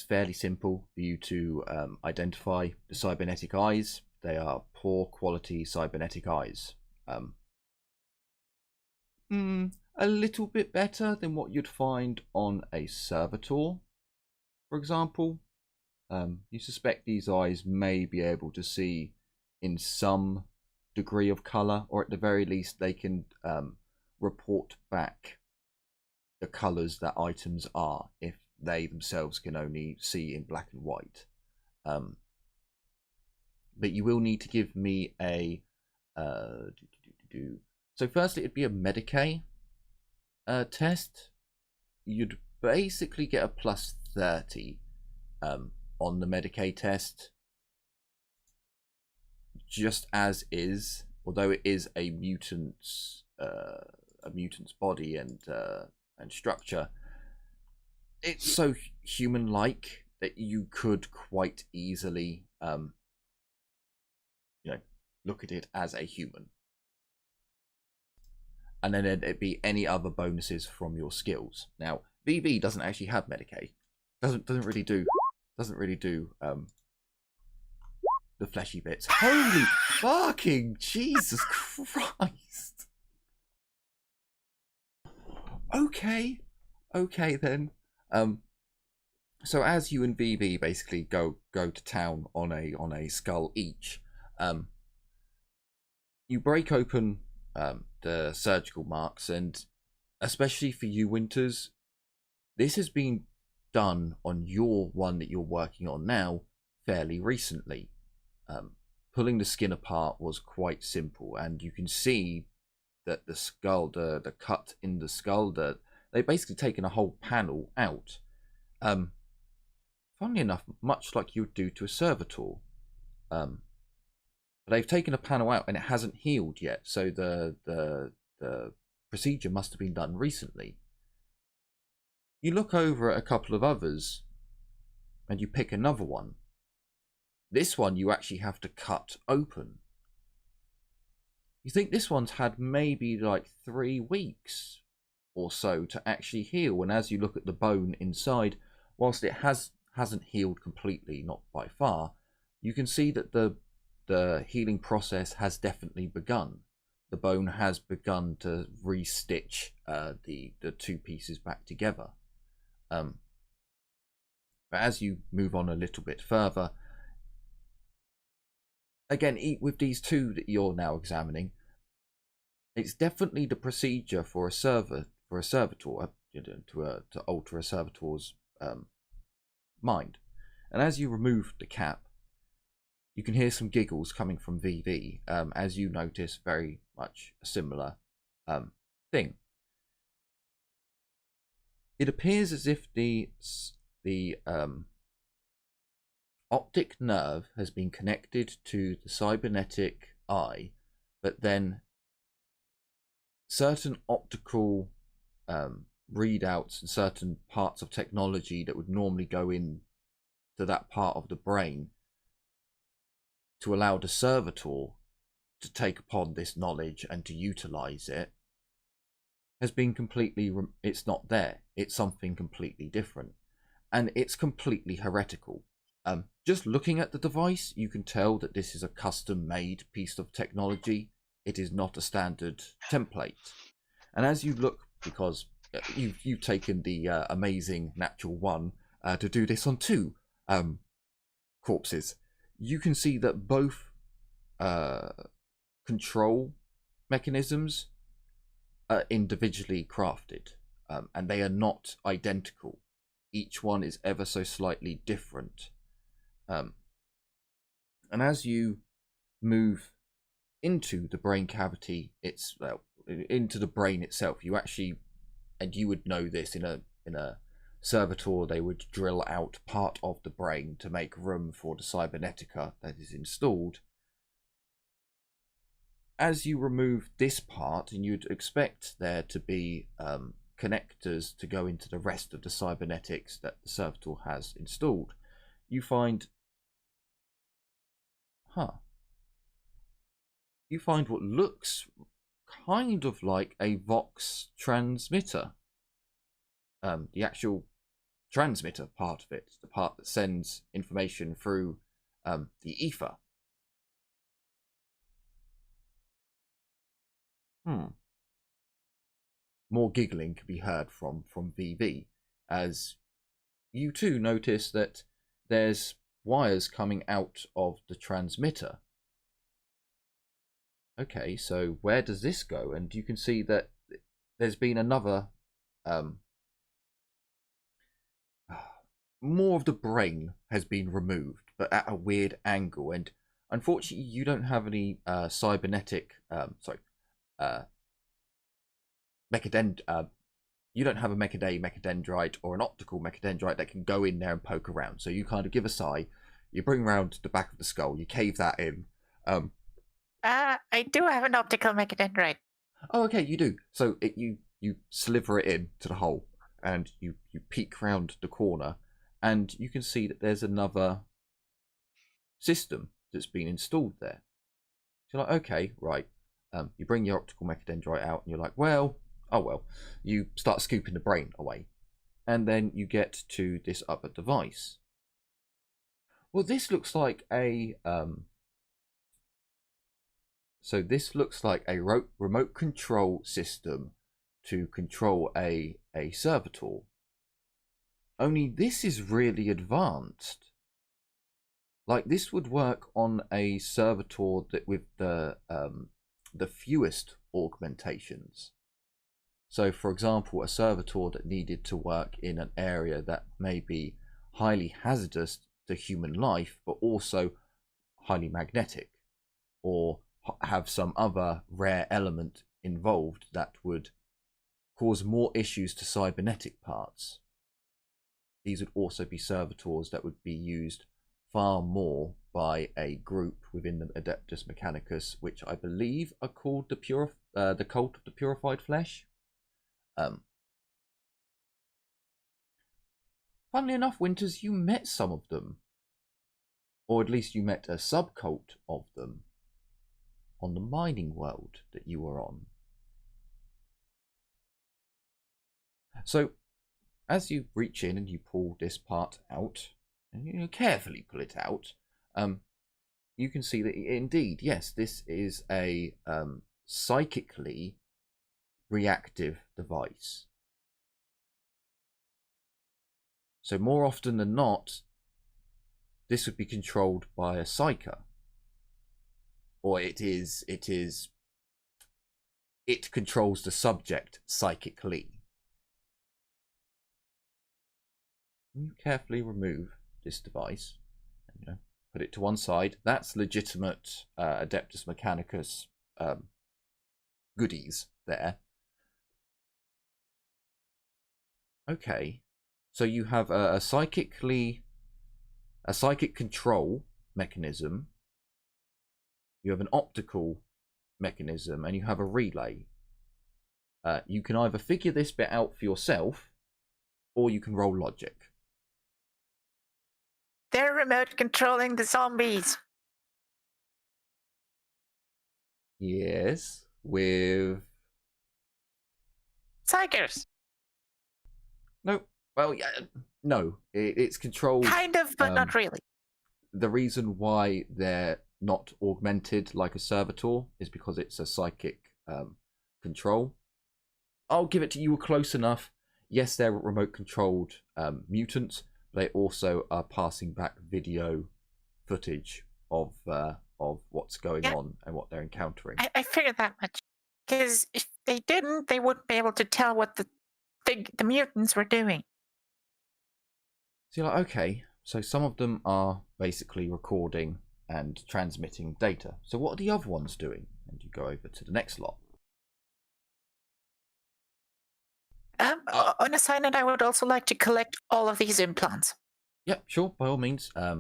fairly simple for you to identify the cybernetic eyes. They are poor quality cybernetic eyes. A little bit better than what you'd find on a servitor, for example. You suspect these eyes may be able to see in some degree of colour, or at the very least they can report back the colours that items are if they themselves can only see in black and white. But you will need to give me a so firstly it'd be a Medicae test. You'd basically get a plus 30 on the Medicae test, just as is, although it is a mutant's body and structure. It's so human-like that you could quite easily look at it as a human. And then it'd be any other bonuses from your skills. Now, VB doesn't actually have Medicae. Doesn't really do the fleshy bits. Holy fucking Jesus Christ. Okay then. So as you and VB basically go to town on a skull each, you break open the surgical marks, and especially for you, Winters, this has been done on your one that you're working on now fairly recently. Pulling the skin apart was quite simple, and you can see that the skull, the cut in the skull, that they've basically taken a whole panel out. Funnily enough, much like you would do to a servitor. They've taken a panel out and it hasn't healed yet, so the procedure must have been done recently. You look over at a couple of others and you pick another one. This one you actually have to cut open. You think this one's had maybe like 3 weeks or so to actually heal, and as you look at the bone inside, whilst it hasn't healed completely, not by far, you can see that the healing process has definitely begun. The bone has begun to re-stitch the 2 pieces back together. But as you move on a little bit further, again, with these 2 that you're now examining, it's definitely the procedure for a servitor to alter a servitor's mind. And as you remove the cap, you can hear some giggles coming from VV, as you notice very much a similar thing. It appears as if the optic nerve has been connected to the cybernetic eye, but then certain optical readouts and certain parts of technology that would normally go in to that part of the brain to allow the servitor to take upon this knowledge and to utilize it has been completely it's not there. It's something completely different, and it's completely heretical. Just looking at the device, you can tell that this is a custom made piece of technology. It is not a standard template. And as you look, because you've taken the amazing natural one to do this on 2 corpses, you can see that both control mechanisms are individually crafted, and they are not identical. Each one is ever so slightly different. And as you move into the brain cavity, into the brain itself, you actually, and you would know this in a servitor, they would drill out part of the brain to make room for the cybernetica that is installed. As you remove this part, and you'd expect there to be connectors to go into the rest of the cybernetics that the servitor has installed, you find you find what looks kind of like a Vox transmitter. The actual transmitter part of it, the part that sends information through the ether. More giggling can be heard from VV, as you too notice that there's wires coming out of the transmitter. Okay, so where does this go? And you can see that there's been another more of the brain has been removed, but at a weird angle. And unfortunately, you don't have any you don't have a mechadendrite or an optical mechadendrite that can go in there and poke around. So you kind of give a sigh, you bring around the back of the skull, you cave that in. I do have an optical mechadendrite. Oh, okay, you do. So you sliver it in to the hole, and you peek round the corner, and you can see that there's another system that's been installed there. So you're like, okay, right. You bring your optical mechadendrite out, and you're like, well, oh well. You start scooping the brain away, and then you get to this other device. Well, this looks like a this looks like a remote control system to control a servitor. Only this is really advanced. Like, this would work on a servitor that with the fewest augmentations. So, for example, a servitor that needed to work in an area that may be highly hazardous to human life, but also highly magnetic, or have some other rare element involved that would cause more issues to cybernetic parts. These would also be servitors that would be used far more by a group within the Adeptus Mechanicus, which I believe are called the Cult of the Purified Flesh. Funnily enough, Winters, you met some of them, or at least you met a subcult of them on the mining world that you were on. So, as you reach in and you pull this part out, and you carefully pull it out, you can see that indeed, yes, this is a psychically reactive device. So more often than not, this would be controlled by a psyker. Or it controls the subject psychically. You carefully remove this device, and, put it to one side. That's legitimate Adeptus Mechanicus goodies there. Okay, so you have a psychic control mechanism. You have an optical mechanism, and you have a relay. You can either figure this bit out for yourself, or you can roll logic. They're remote controlling the zombies. Yes, with Psychers. no. Well, yeah, no. It's controlled. Kind of, but not really. The reason why they're not augmented like a servitor is because it's a psychic control. I'll give it to you. You were close enough. Yes, they're remote controlled mutants. They also are passing back video footage of what's going on and what they're encountering. I figured that much. Because if they didn't, they wouldn't be able to tell what the mutants were doing. So you're like, okay, So some of them are basically recording and transmitting data. So what are the other ones doing? And you go over to the next lot. On a side note, I would also like to collect all of these implants. Yeah, sure, by all means. If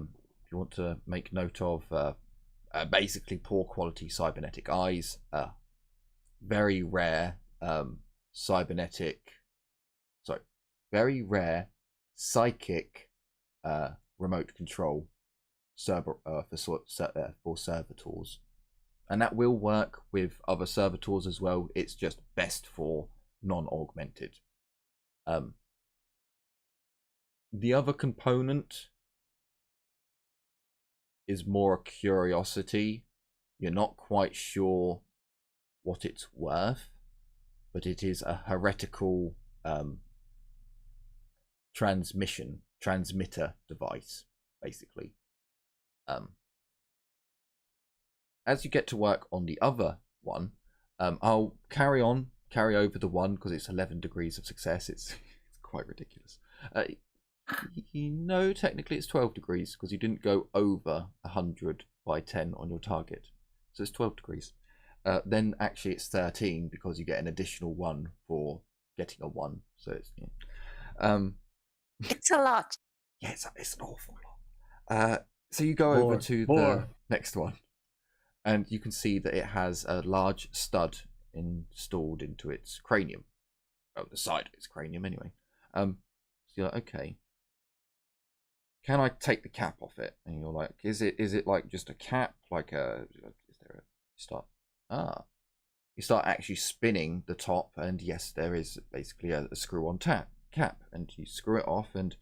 you want to make note of basically poor quality cybernetic eyes, very rare very rare psychic remote control for servitors, and that will work with other servitors as well. It's just best for non-augmented. The other component is more a curiosity. You're not quite sure what it's worth, but it is a heretical transmitter device, basically. As you get to work on the other one, I'll carry over the one because it's 11 degrees of success. It's quite ridiculous. No, technically it's 12 degrees because you didn't go over 100 by 10 on your target, so it's 12 degrees. Then actually it's 13 because you get an additional 1 for getting a 1, so it's it's a lot. Yeah, it's an awful lot. So you go over to the next one, and you can see that it has a large stud installed into its cranium. Oh, the side of its cranium, anyway. So you're like, okay, can I take the cap off it? And you're like, is it like just a cap? Like is there a start? You start actually spinning the top, and yes, there is basically a screw-on cap, and you screw it off, and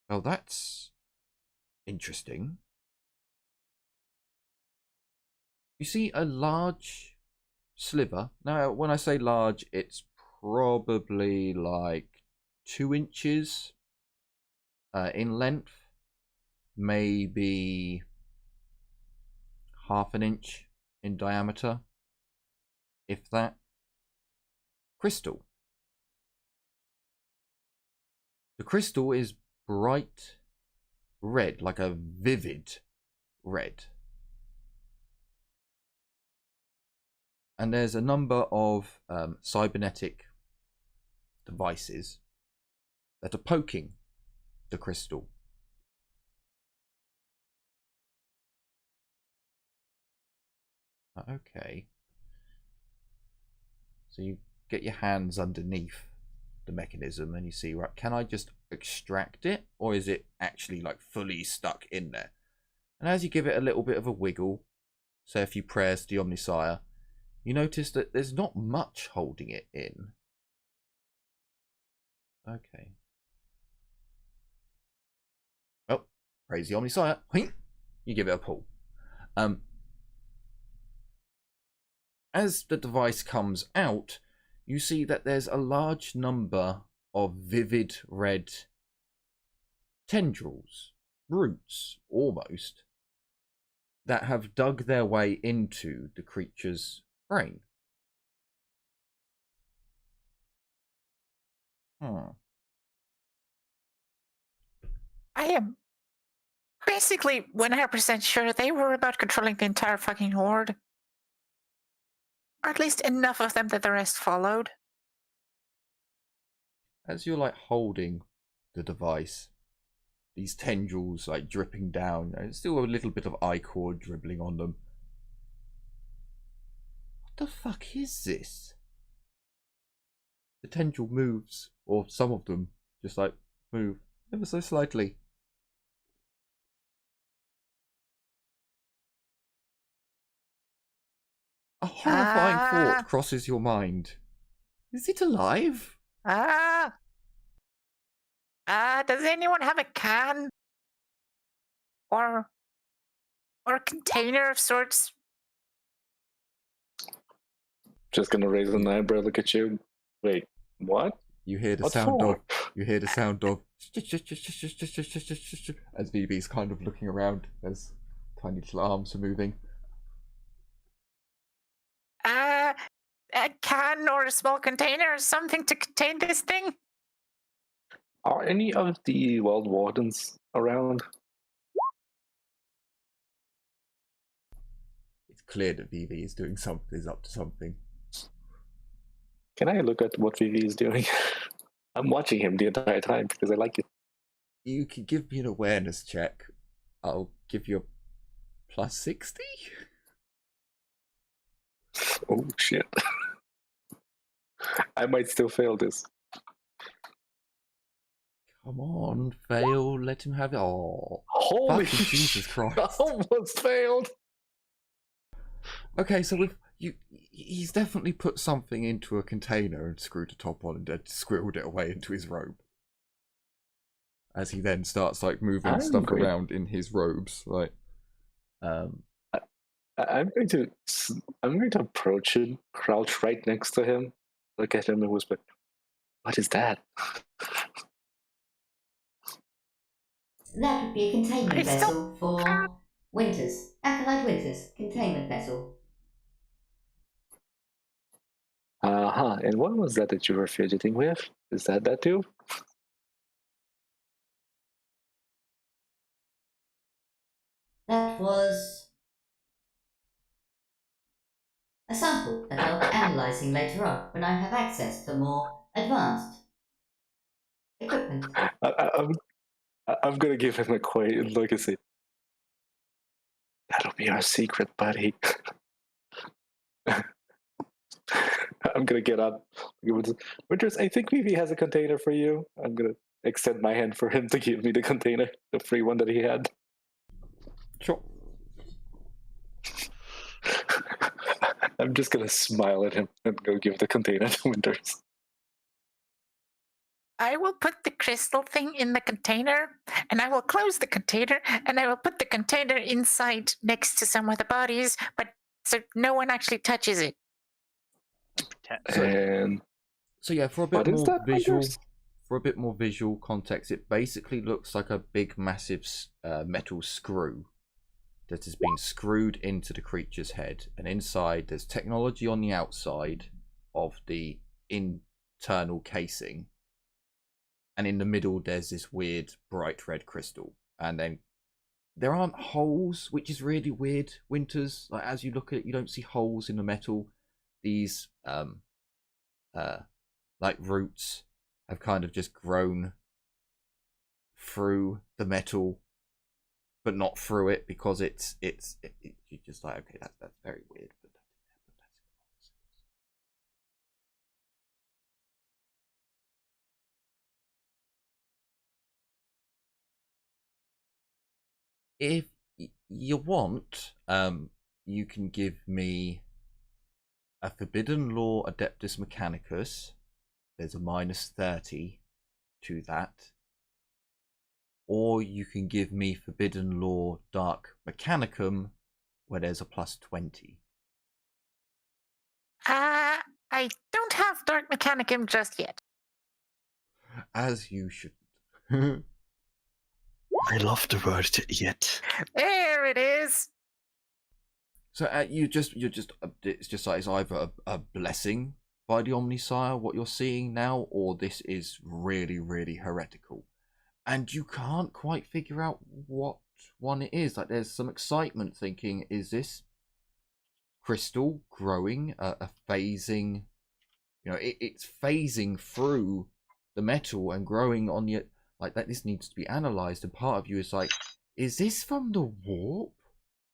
well, that's interesting. You see a large sliver. Now, when I say large, it's probably like 2 inches in length, maybe half an inch in diameter, if that. Crystal. The crystal is bright red, like a vivid red. And there's a number of cybernetic devices that are poking the crystal. Okay. So you get your hands underneath the mechanism and you see, right, can I just extract it, or is it actually like fully stuck in there? And as you give it a little bit of a wiggle, say a few prayers to the Omnisire, you notice that there's not much holding it in. Okay. Oh, praise the Omnisire. You give it a pull. As the device comes out, you see that there's a large number of vivid red tendrils, roots almost, that have dug their way into the creature's brain. I am basically 100% sure they were about controlling the entire fucking horde. Or at least enough of them that the rest followed. As you're like holding the device, these tendrils like dripping down, there's still a little bit of ichor dribbling on them. What the fuck is this? The tendril moves, or some of them just like move ever so slightly. A horrifying thought crosses your mind. Is it alive? Does anyone have a can? Or a container of sorts? Just gonna raise an eyebrow, look at you. Wait, what? You hear the What sound for? of. You hear the sound of. As VB's kind of looking around, as tiny little arms are moving. A can or a small container or something to contain this thing? Are any of the Wild Wardens around? It's clear that VV is doing something, is up to something. Can I look at what VV is doing? I'm watching him the entire time because I like it. You can give me an awareness check. I'll give you a plus 60. Oh shit. I might still fail this. Come on, fail. Let him have it. Oh, Holy fucking Jesus Christ! I almost failed. Okay, so he's definitely put something into a container and screwed the top on and squirreled it away into his robe. As he then starts like moving stuff around in his robes, like. I'm going to approach him, crouch right next to him, look at him and whisper, "What is that?" That would be a containment It's vessel for Winters. Acolyte Winters. Containment vessel. And what was that you were fidgeting with? Is that too? That was a sample that I'll be analysing later on when I have access to more advanced equipment. I'm gonna give him a quiet look and say, "That'll be our secret, buddy." I'm gonna get up. Winters, I think Vivi has a container for you. I'm gonna extend my hand for him to give me the container, the free one that he had. Sure. I'm just gonna smile at him and go give the container to Winters. I will put the crystal thing in the container, and I will close the container, and I will put the container inside next to some of the bodies, but so no one actually touches it. And so yeah, for a bit what is more that, visual, Winters? for a bit more visual context, it basically looks like a big, massive metal screw that has been screwed into the creature's head, and inside there's technology on the outside of the internal casing. And in the middle, there's this weird bright red crystal. And then there aren't holes, which is really weird, Winters. Like, as you look at it, you don't see holes in the metal. These, like roots have kind of just grown through the metal, but not through it, because you're just like, okay, that's very weird. But if you want, you can give me a Forbidden Law Adeptus Mechanicus. There's a -30 to that. Or you can give me Forbidden Law Dark Mechanicum, where there's a +20. I don't have Dark Mechanicum just yet. As you should. I love the word yet. There it is. So it's just like it's either a blessing by the Omnisire, what you're seeing now, or this is really, really heretical. And you can't quite figure out what one it is. Like, there's some excitement thinking, is this crystal growing, a phasing, you know, it's phasing through the metal and growing on the, like, that this needs to be analysed, and part of you is like, is this from the warp?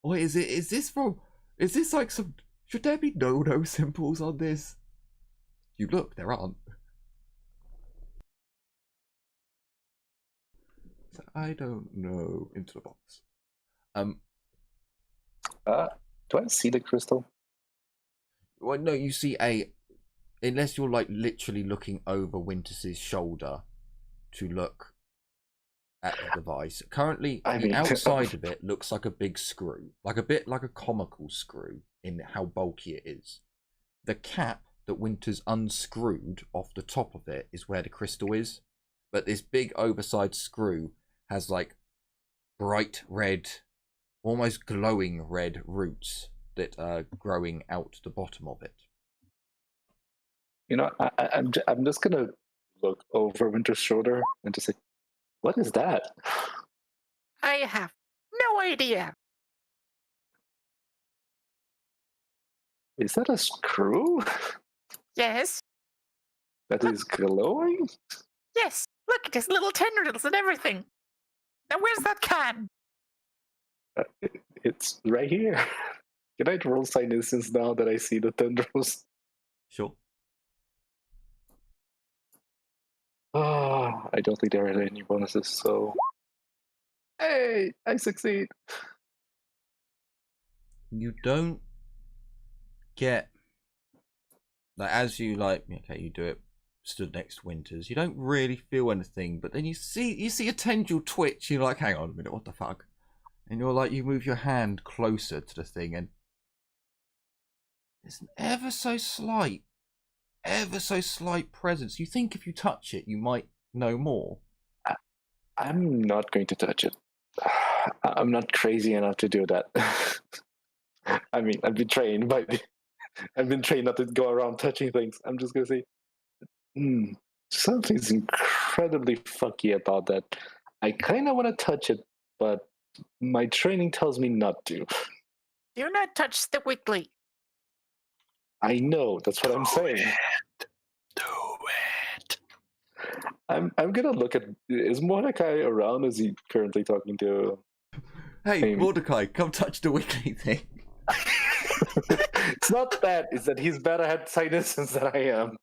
Or is this like some, should there be no symbols on this? You look, there aren't. So I don't know. Into the box. Do I see the crystal? Well, no, you see unless you're like literally looking over Winters' shoulder to look at the device. Currently, the outside of it looks like a big screw, like a bit like a comical screw in how bulky it is. The cap that Winters unscrewed off the top of it is where the crystal is, but this big oversized screw has like bright red, almost glowing red roots that are growing out the bottom of it. You know, I'm just gonna look over Winter's shoulder and just say, "What is that?" I have no idea. Is that a screw Yes, that is glowing? yes. Look at his little tendrils and everything. Now where's that can? It's right here. Can I roll Psyniscience now that I see the tendrils? Sure. I don't think there are any bonuses, so... Hey! I succeed! You don't get... Like, as you, like, okay, you do it, stood next to Winters, you don't really feel anything, but then you see a tendril twitch, you're like, hang on a minute, what the fuck? And you're like, you move your hand closer to the thing, and there's an ever so slight presence. You think if you touch it, you might know more. I'm not going to touch it. I'm not crazy enough to do that. I mean, I've been trained not to go around touching things. I'm just going to say, something's incredibly fucky about that. I kind of want to touch it, but my training tells me not to. Do not touch the wiggly. I know, that's what I'm saying. Do it. I'm gonna look at, is Mordecai around? Is he currently talking to... Hey, Mordecai, come touch the wiggly thing. It's not that, it's that he's better at Psyniscience than I am.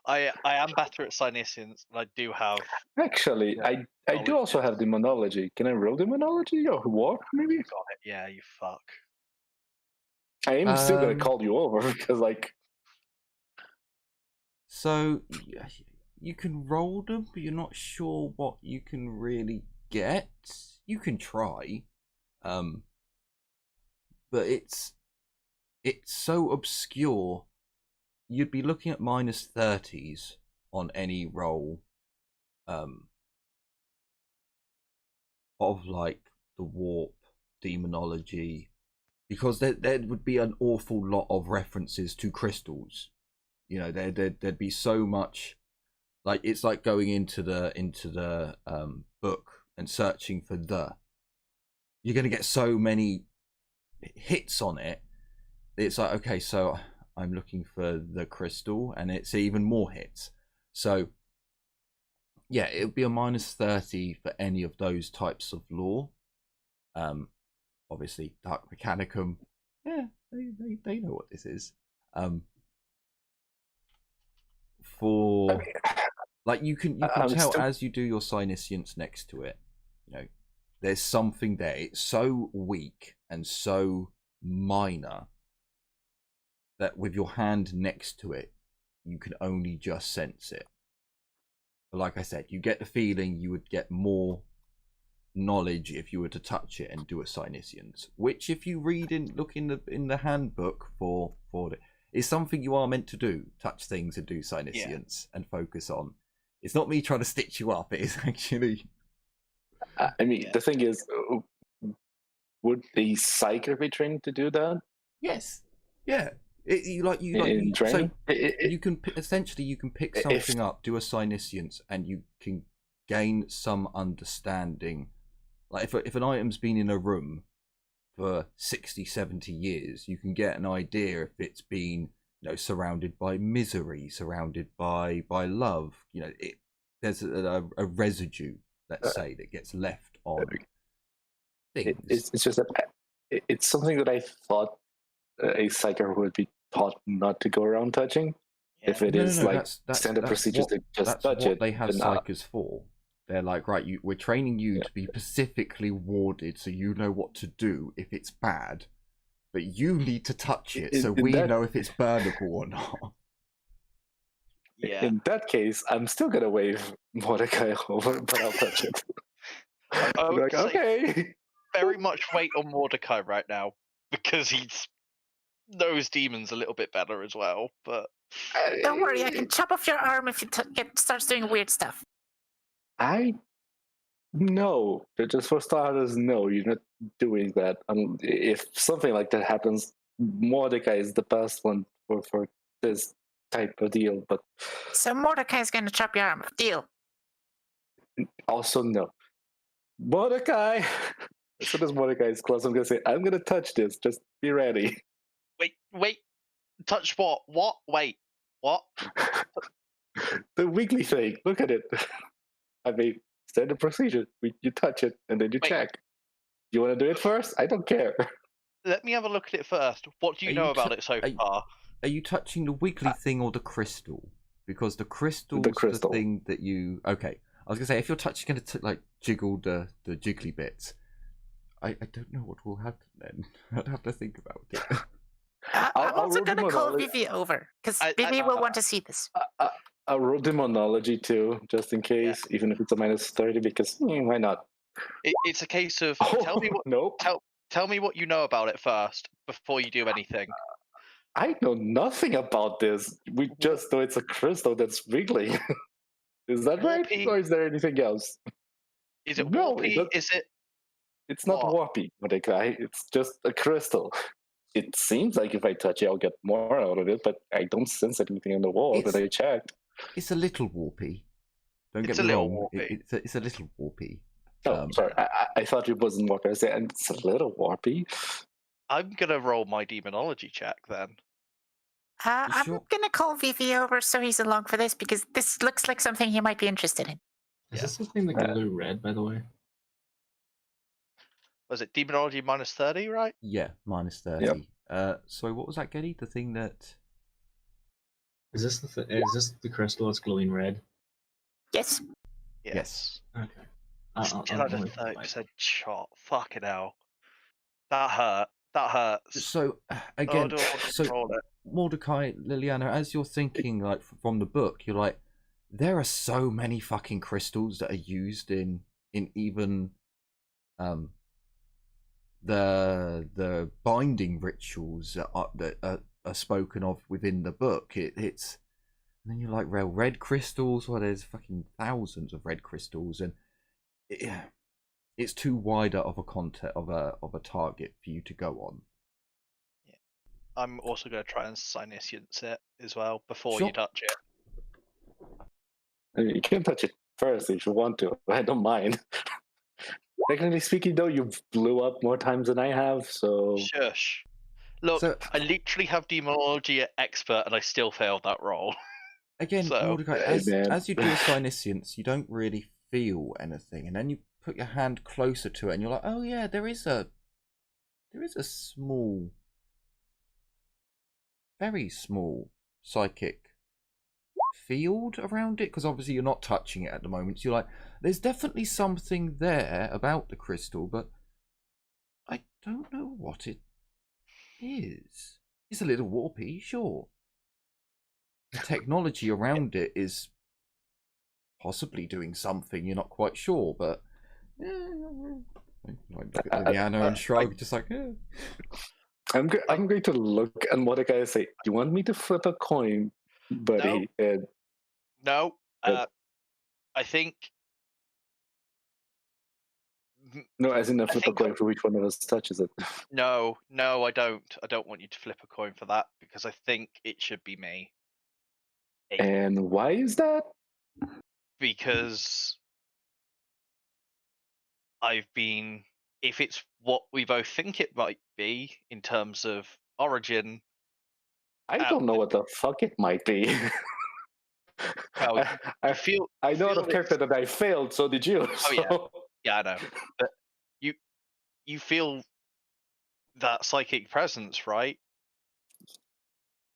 I am better at Psyniscience, and I do have... Actually, I do also have Demonology. Can I roll Demonology or War, maybe? Got it. Yeah, you fuck. I am still gonna call you over, because, like... So, you can roll them, but you're not sure what you can really get. You can try. But it's so obscure. You'd be looking at -30s on any roll of, like, the Warp, Demonology, because there would be an awful lot of references to crystals. You know, there'd be so much, like, it's like going into the book and searching for you're going to get so many hits on it. It's like, okay, so I'm looking for the crystal, and it's even more hits. So yeah, it would be a -30 for any of those types of lore. Obviously Dark Mechanicum, yeah, they know what this is. For, like, you can tell as you do your Psyniscience next to it, you know, there's something there. It's so weak and so minor that with your hand next to it, you can only just sense it. But like I said, you get the feeling you would get more knowledge if you were to touch it and do a Psyniscience, which, if you look in the handbook for it, is something you are meant to do. Touch things and do Psyniscience and focus on. It's not me trying to stitch you up. It is actually... I mean, the thing is, would the Psyker be trained to do that? Yes. Yeah. You can essentially you can pick something up, do a Psyniscience, and you can gain some understanding. Like, if an item's been in a room for 60-70 years, you can get an idea if it's been, you know, surrounded by misery, surrounded by love. You know, there's a residue, let's say, that gets left on things. It's just that it's something that I thought a Psyker would be taught not to go around touching. Yeah. If it is standard procedures to just touch it. They have Psykers for. They're like, right, we're training you to be specifically warded, so you know what to do if it's bad, but you need to touch it so we know if it's burnable or not. Yeah. In that case, I'm still gonna wave Mordecai over, but I'll touch it. I'm like, okay. Very much weight on Mordecai right now, because he knows demons a little bit better as well. But don't worry, I can chop off your arm if you starts doing weird stuff. No, just for starters, no, you're not doing that. If something like that happens, Mordecai is the best one for this type of deal. But So Mordecai's going to chop your arm off. Deal. also, no. Mordecai! As soon as Mordecai is close, I'm going to say, I'm going to touch this. Just be ready. Wait. Touch what? What? Wait. What? The weekly thing. Look at it. I mean, standard procedure. You touch it, and then you Wait. check. You want to do it first? I don't care. Let me have a look at it first. What do you know about it so far? Are you touching the wiggly thing or the crystal? Because the crystal's crystal. the thing that you... Okay. I was going to say, if you're touching it to like jiggle the jiggly bits, I don't know what will happen then. I'd have to think about it. I'm also roll going to call demonology. Vivi over, because Vivi will want to see this. I'll roll demonology too, just in case, even if it's a -30, because why not? It's a case of tell me what. Nope. Tell me what you know about it first before you do anything. I know nothing about this. We just know it's a crystal that's wiggling. Is that right? Warpy? Or is there anything else? Is it No, warpy? Is it? It's not What? warpy, Mordecai. It's just a crystal. It seems like if I touch it, I'll get more out of it, but I don't sense anything on the wall that I checked. It's a little warpy. Don't It's get a me little wrong. warpy. It's a little warpy. Oh, sorry. I thought it wasn't warpy. I said it's a little warpy. I'm gonna roll my demonology check then. I'm sure? going to call Vivi over so he's along for this, because this looks like something he might be interested in. Is this the thing that can glue red, by the way? Was it demonology -30, right? Yeah, -30. So what was that, Geddy? The thing that... Is this the crystal that's glowing red? Yes. Yes. Okay. Still had a 30% shot. Fucking hell. That hurt. That hurts. So, I again, don't want to roll it. Mordecai, Liliana, as you're thinking, like, from the book, you're like, there are so many fucking crystals that are used in even the binding rituals that are spoken of within the book. It's and then you're like, well, red crystals. Well, there's fucking thousands of red crystals, and it's too wider of a content of a target for you to go on. Yeah. I'm also going to try and Siniscience it as well before Sure. you touch it. You can touch it first if you want to. I don't mind. Technically speaking, though, you blew up more times than I have, so... Shush. Look, So- I literally have demonology at expert and I still failed that roll. Again, So- Mordecai, Hey, as you do a Siniscience, you don't really feel anything, and then you put your hand closer to it, and you're like, oh yeah, there is a small, very small psychic field around it, because obviously you're not touching it at the moment. So you're like, there's definitely something there about the crystal, but I don't know what it is. It's a little warpy, sure. The technology around it is possibly doing something, you're not quite sure, but like look at Liliana and shrug, just like, eh. I'm going to look at Mordecai and say, you want me to flip a coin, buddy? And No, But- I think. no, as in a flip a think- coin for which one of us touches it. No, I don't. I don't want you to flip a coin for that because I think it should be me. And why is that? Because I've been. If it's what we both think it might be in terms of origin, I don't know what the fuck it might be. well, I feel. I know feel the character that I failed, so did you. Oh, yeah. so- Yeah, I know. But you feel that psychic presence, right?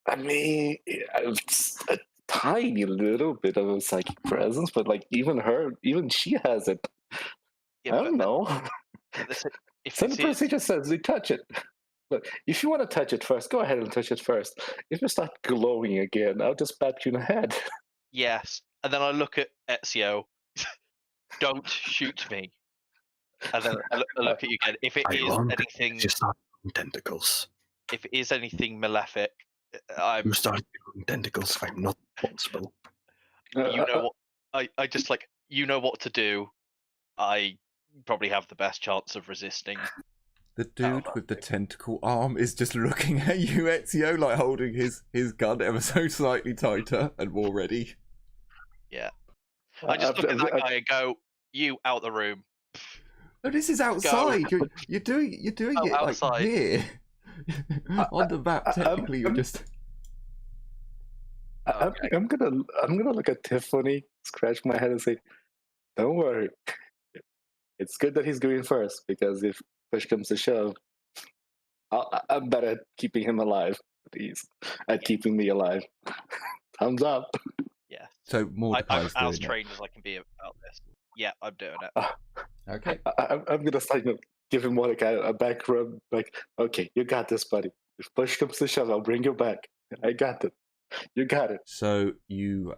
I mean, it's a tiny little bit of a psychic presence, but like even she has it. Yeah, I don't know. Listen, if Some this is, procedure says we touch it. Look, if you want to touch it first, go ahead and touch it first. If you start glowing again, I'll just bat you in the head. yes, and then I look at Ezio. Don't shoot me. And then I look at you again. If it I is won't. anything, You start growing tentacles. if it is anything malefic, I'm. You start growing tentacles. I'm not responsible. You know what? I just like you know what to do. I probably have the best chance of resisting. The dude with the tentacle arm is just looking at you, Ezio, like holding his gun ever so slightly tighter and more ready. Yeah. I just look at that guy and go, "You out the room." No, this is outside. You're doing it outside. like here. On the map, technically, you're just. I'm gonna look at Tiffany, scratch my head, and say, "Don't worry. It's good that he's going first, because if push comes to shove, I'm better at keeping him alive. He's at keeping me alive. Thumbs up." Yeah. So Mordecai's I'm as doing trained as I can be about this. Yeah, I'm doing it. Okay. I'm gonna start, give him Mordecai a back rub, like, "Okay, you got this, buddy. If push comes to shove, I'll bring you back. I got it. You got it." So you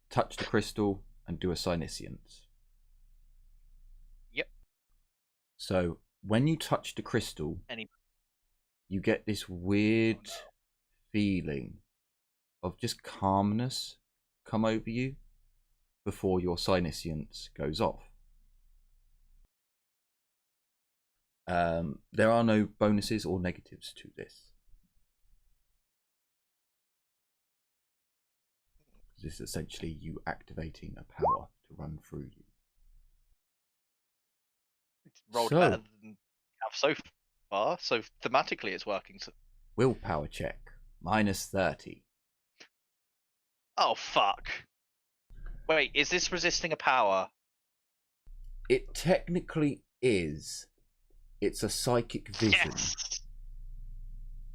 touch the crystal and do a Psyniscience. Yep. So when you touch the crystal, you get this weird feeling of just calmness come over you before your Psyniscience goes off. There are no bonuses or negatives to this. This is essentially you activating a power to run through you. It's rolled better than you have so far, so thematically it's working. Willpower check, -30. Oh, fuck. Wait, is this resisting a power? It technically is. It's a psychic vision. Yes!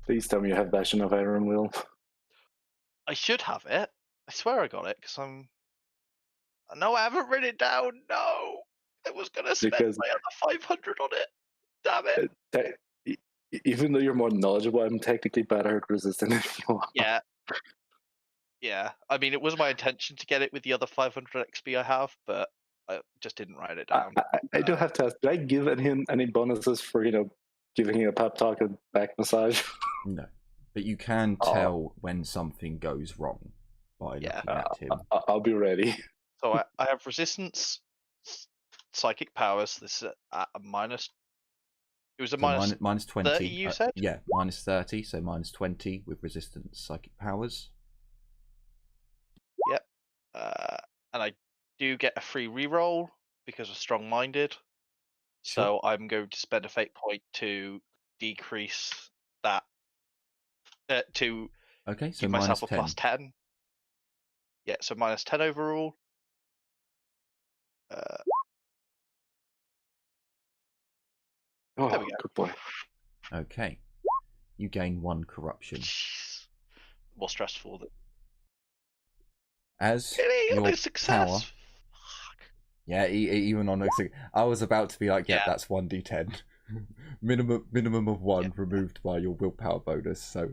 Please tell me you have Bastion of Iron Will. I should have it. I swear I got it, because I'm... No, I haven't written it down. No! I was going to spend my other 500 on it. Damn it. Even though you're more knowledgeable, I'm technically better at resisting if you want. Yeah. Yeah. I mean, it was my intention to get it with the other 500 XP I have, but I just didn't write it down. I do have to ask, did I give him any bonuses for, giving him a pep talk and back massage? No. But you can tell when something goes wrong by looking at him. I'll be ready. So I have resistance, psychic powers. This is at a minus. It was a so minus 20. 30, you said? Yeah, -30, so -20 with resistance psychic powers. Yep. And I do get a free reroll because of strong-minded. So I'm going to spend a fate point to decrease that. To okay, so give myself a -10. plus 10. Yeah, so -10 overall. There we go. Good boy. Okay. You gain 1 corruption. Jeez. More stressful than. As Really? your Success? power. Fuck. Yeah, even on I was about to be like, yeah, that's 1d10. minimum of 1 removed by your willpower bonus. So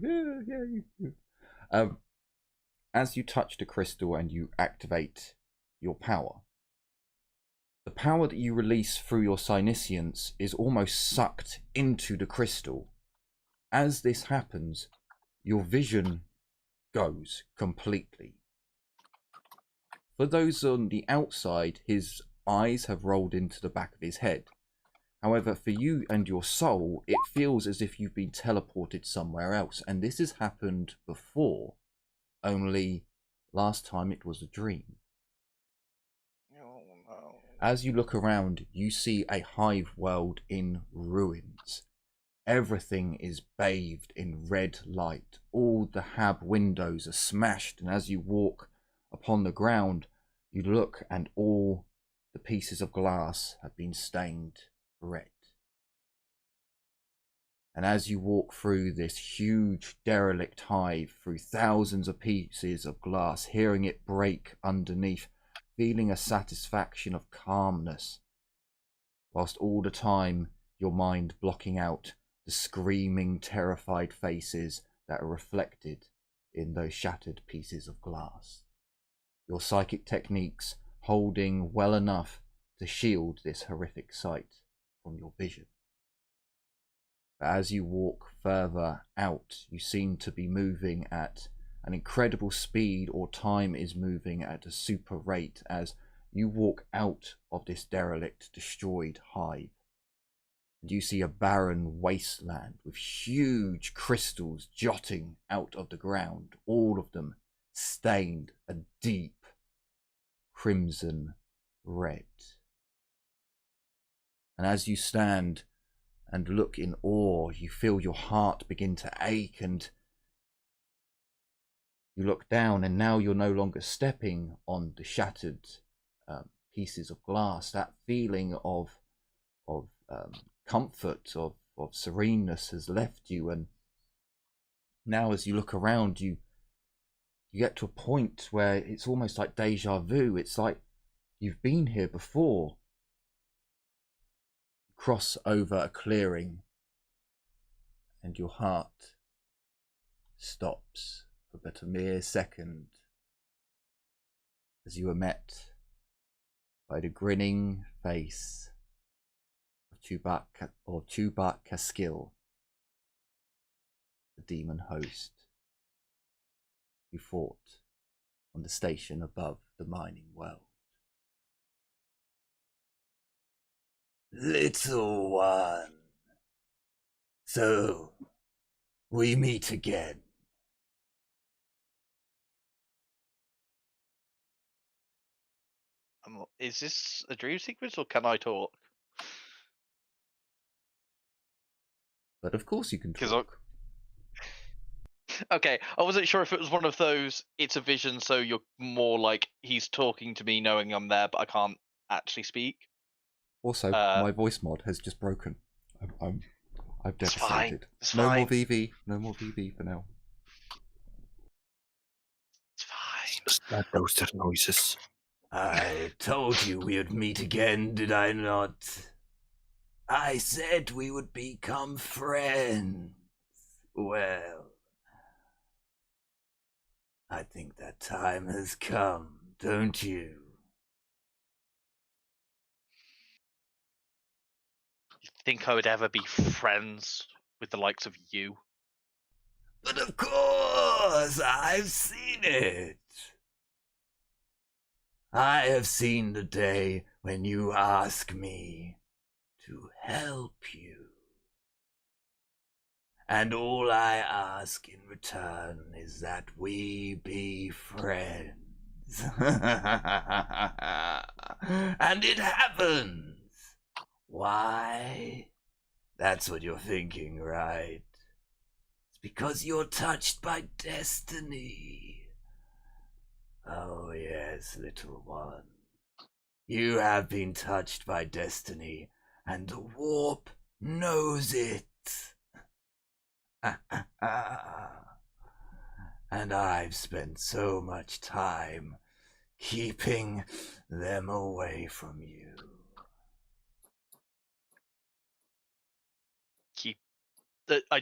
as you touch the crystal and you activate your power, the power that you release through your Psyniscience is almost sucked into the crystal. As this happens, your vision goes completely. For those on the outside, his eyes have rolled into the back of his head. However, for you and your soul, it feels as if you've been teleported somewhere else. And this has happened before, only last time it was a dream. Oh, no. As you look around, you see a hive world in ruins. Everything is bathed in red light. All the hab windows are smashed, and as you walk upon the ground, you look and all the pieces of glass have been stained red. And as you walk through this huge derelict hive, through thousands of pieces of glass, hearing it break underneath, feeling a satisfaction of calmness, whilst all the time your mind blocking out the screaming, terrified faces that are reflected in those shattered pieces of glass. Your psychic techniques holding well enough to shield this horrific sight from your vision. But as you walk further out, you seem to be moving at an incredible speed, or time is moving at a super rate as you walk out of this derelict, destroyed hive. And you see a barren wasteland with huge crystals jutting out of the ground, all of them stained a deep crimson red. And as you stand and look in awe, you feel your heart begin to ache, and you look down, and now you're no longer stepping on the shattered pieces of glass. That feeling of comfort, of sereneness has left you, and now as you look around, you get to a point where it's almost like deja vu. It's like you've been here before. You cross over a clearing, and your heart stops for but a mere second as you are met by the grinning face of Chubak Kaskil, the demon host who fought on the station above the mining world. Little one, so we meet again. Is this a dream sequence, or can I talk? But of course you can 'Cause talk. Okay, I wasn't sure if it was one of those, it's a vision, so you're more like he's talking to me knowing I'm there, but I can't actually speak. Also, my voice mod has just broken. I'm It's fine. devastated. It's No fine. more VV. No more VV for now. It's fine. Stop those noises. I told you we would meet again, did I not? I said we would become friends. Well, I think that time has come, don't you? You think I would ever be friends with the likes of you? But of course, I've seen it. I have seen the day when you ask me to help you. And all I ask in return is that we be friends. And it happens. Why? That's what you're thinking, right? It's because you're touched by destiny. Oh yes, little one. You have been touched by destiny, and the warp knows it. And I've spent so much time keeping them away from you. I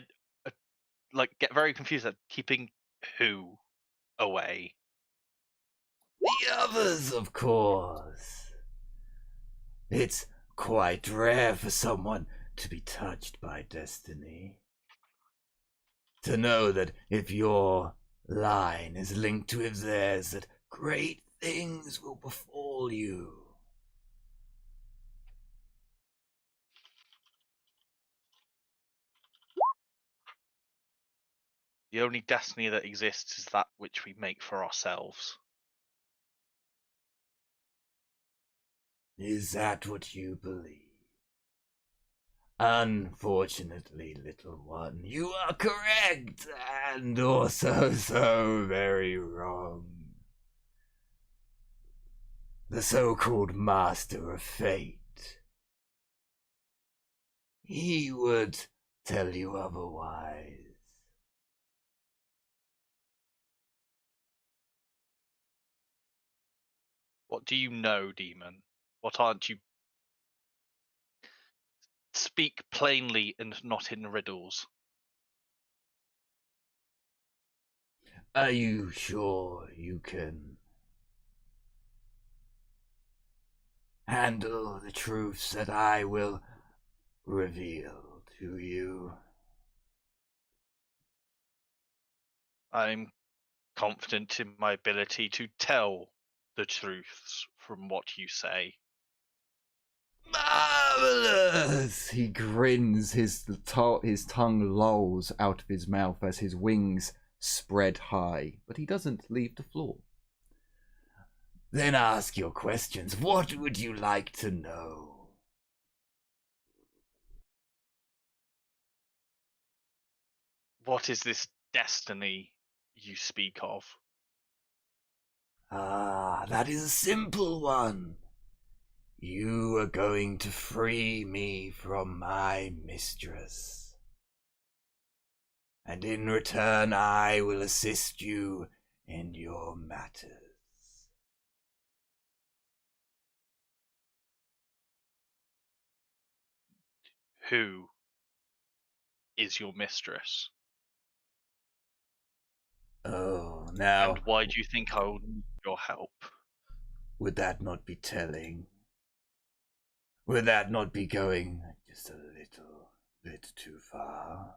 like get very confused at keeping who away. The others, of course. It's quite rare for someone to be touched by destiny. To know that if your line is linked with theirs, that great things will befall you. The only destiny that exists is that which we make for ourselves. Is that what you believe? Unfortunately, little one, you are correct, and also so very wrong. The so-called Master of Fate, he would tell you otherwise. What do you know, demon? What aren't you? Speak plainly and not in riddles. Are you sure you can handle the truths that I will reveal to you? I'm confident in my ability to tell the truths from what you say. Marvelous! does. He grins. His tongue lolls out of his mouth as his wings spread high, but he doesn't leave the floor. Then ask your questions. What would you like to know? What is this destiny you speak of? Ah, that is a simple one. You are going to free me from my mistress. And in return, I will assist you in your matters. Who is your mistress? Oh, now, And why do you think I will need your help? would that not be telling? Would that not be going just a little bit too far?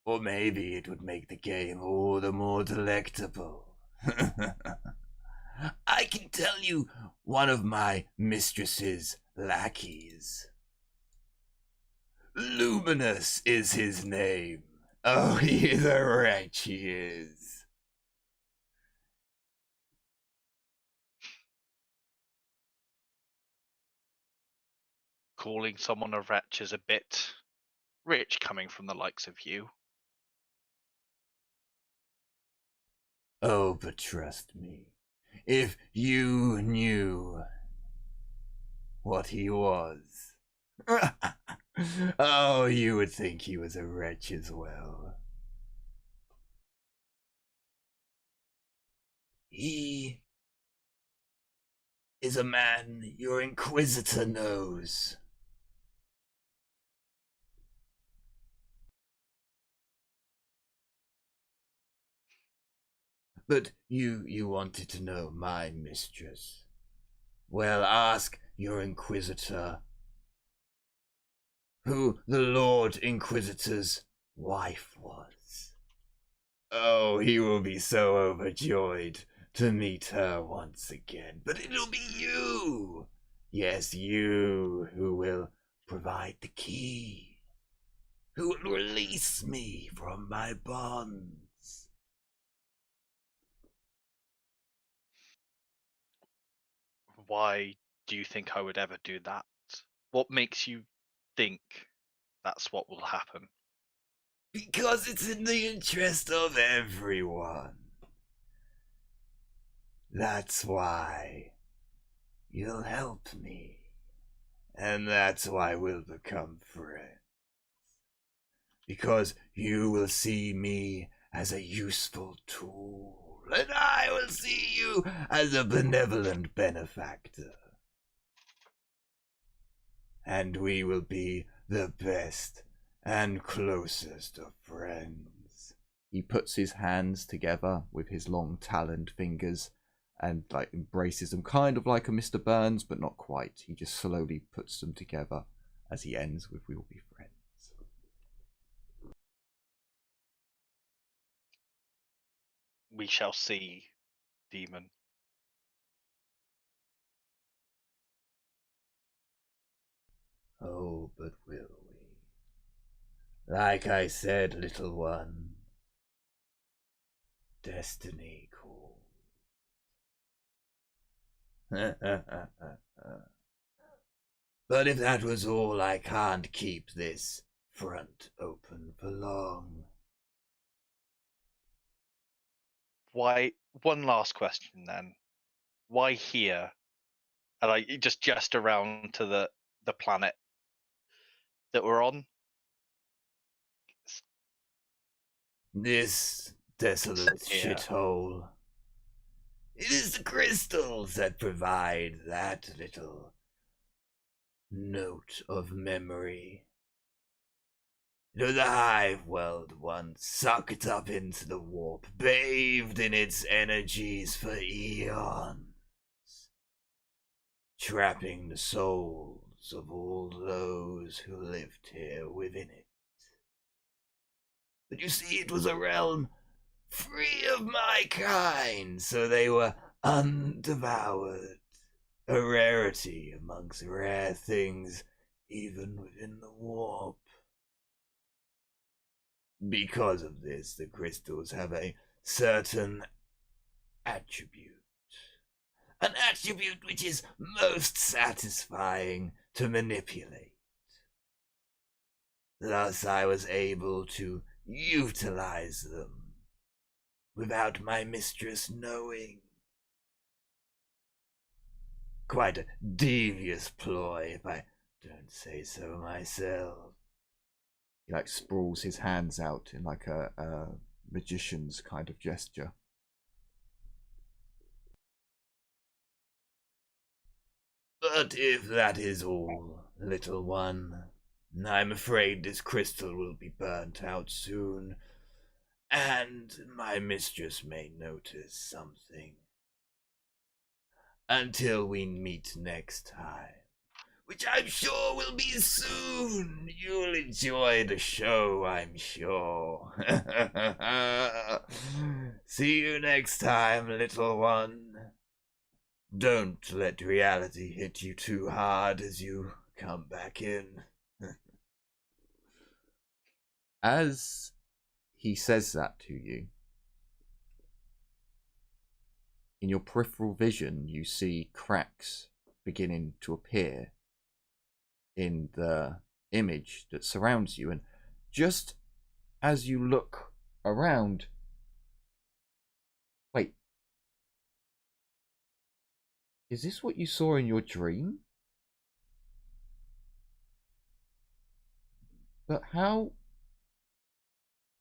Or maybe it would make the game all the more delectable. I can tell you one of my mistress's lackeys. Luminous is his name. Oh, he is a wretch, he is. Calling someone a wretch is a bit rich coming from the likes of you. Oh, but trust me, if you knew what he was, oh, you would think he was a wretch as well. He is a man your Inquisitor knows. But you wanted to know my mistress. Well, ask your Inquisitor who the Lord Inquisitor's wife was. Oh, he will be so overjoyed to meet her once again. But it'll be you! Yes, you who will provide the key. Who will release me from my bonds. Why do you think I would ever do that? What makes you think that's what will happen? Because it's in the interest of everyone. That's why you'll help me. And that's why we'll become friends. Because you will see me as a useful tool, and I will see you as a benevolent benefactor. And we will be the best and closest of friends. He puts his hands together with his long taloned fingers and embraces them, kind of like a Mr. Burns, but not quite. He just slowly puts them together as he ends with "We'll be friends." We shall see, demon. Oh, but will we? Like I said, little one, destiny calls. But if that was all, I can't keep this front open for long. Why? One last question then. Why here? And I just gesture around to the planet that we're on. This desolate Yeah. shithole. It is the crystals that provide that little note of memory. You know, the hive world once sucked up into the warp, bathed in its energies for eons, trapping the souls of all those who lived here within it. But you see, it was a realm free of my kind, so they were undevoured, a rarity amongst rare things even within the warp. Because of this, the crystals have a certain attribute. An attribute which is most satisfying to manipulate. Thus I was able to utilize them without my mistress knowing. Quite a devious ploy, if I don't say so myself. He like sprawls his hands out in like a magician's kind of gesture. But if that is all, little one, I'm afraid this crystal will be burnt out soon, and my mistress may notice something. Until we meet next time, which I'm sure will be soon. You'll enjoy the show, I'm sure. See you next time, little one. Don't let reality hit you too hard as you come back in. As he says that to you, in your peripheral vision, you see cracks beginning to appear in the image that surrounds you. And just as you look around, wait, is this what you saw in your dream? But how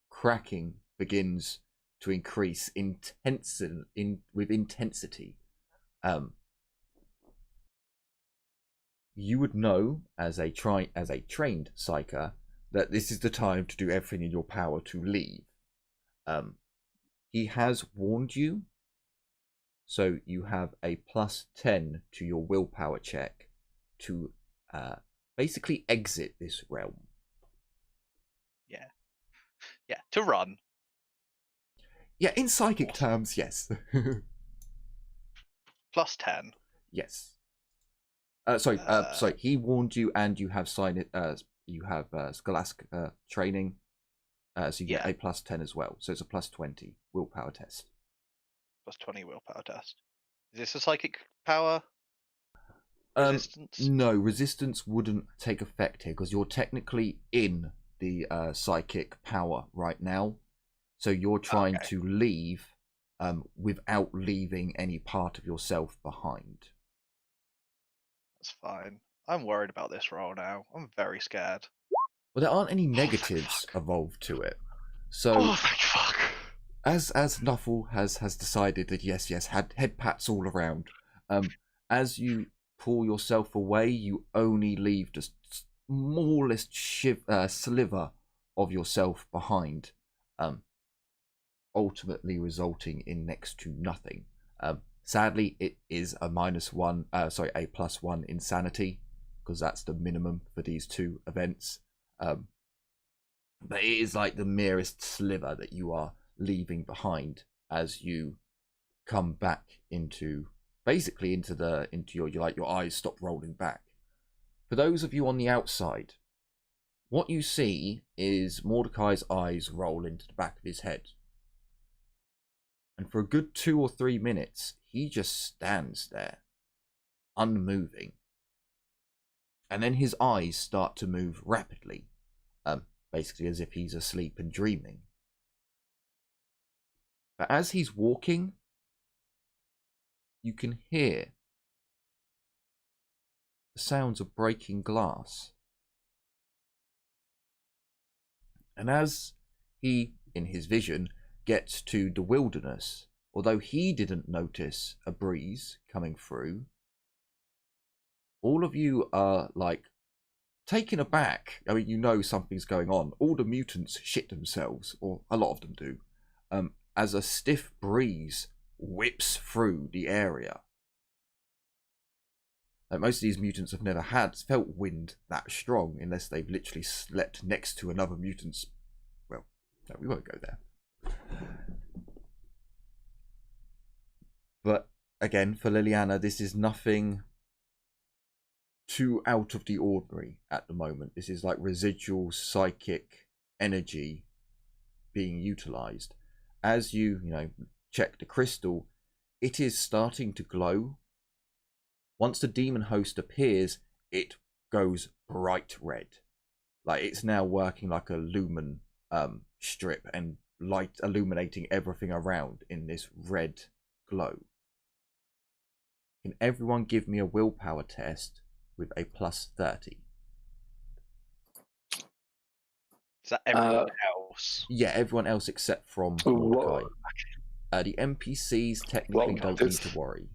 cracking begins to increase with intensity. You would know as a trained psyker that this is the time to do everything in your power to leave. He has warned you, so you have a +10 to your willpower check to basically exit this realm. Yeah, to run. Yeah, in psychic terms, yes. +10. Yes. Sorry. He warned you, and you have scholastic training, so you get a +10 as well. So it's a +20 willpower test. +20 willpower test. Is this a psychic power? Resistance? No, resistance wouldn't take effect here because you're technically in the psychic power right now. So you're trying to leave without leaving any part of yourself behind. That's fine. I'm worried about this roll now. I'm very scared. Well, there aren't any negatives evolved to it. So, thank fuck. As Nuffle has decided that yes, head pats all around. As you pull yourself away, you only leave the smallest sliver of yourself behind, ultimately resulting in next to nothing. Sadly, it is a +1 insanity, because that's the minimum for these two events. But it is like the merest sliver that you are leaving behind as you come back into your eyes stop rolling back. For those of you on the outside, what you see is Mordecai's eyes roll into the back of his head. And for a good 2 or 3 minutes, he just stands there, unmoving. And then his eyes start to move rapidly, basically as if he's asleep and dreaming. But as he's walking, you can hear the sounds of breaking glass. And as he, in his vision, gets to the wilderness, although he didn't notice a breeze coming through, all of you are like taken aback. I mean, you know something's going on. All the mutants shit themselves, or a lot of them do, as a stiff breeze whips through the area. Like, most of these mutants have never felt wind that strong unless they've literally slept next to another mutant's. Well, no, we won't go there. But again, for Liliana, this is nothing too out of the ordinary at the moment. This is like residual psychic energy being utilized. As you check the crystal, it is starting to glow. Once the demon host appears, it goes bright red. Like it's now working like a lumen strip and light illuminating everything around in this red glow. Can everyone give me a willpower test with a +30? Is that everyone else? Yeah, everyone else except from Mordecai. The NPCs technically don't need to worry.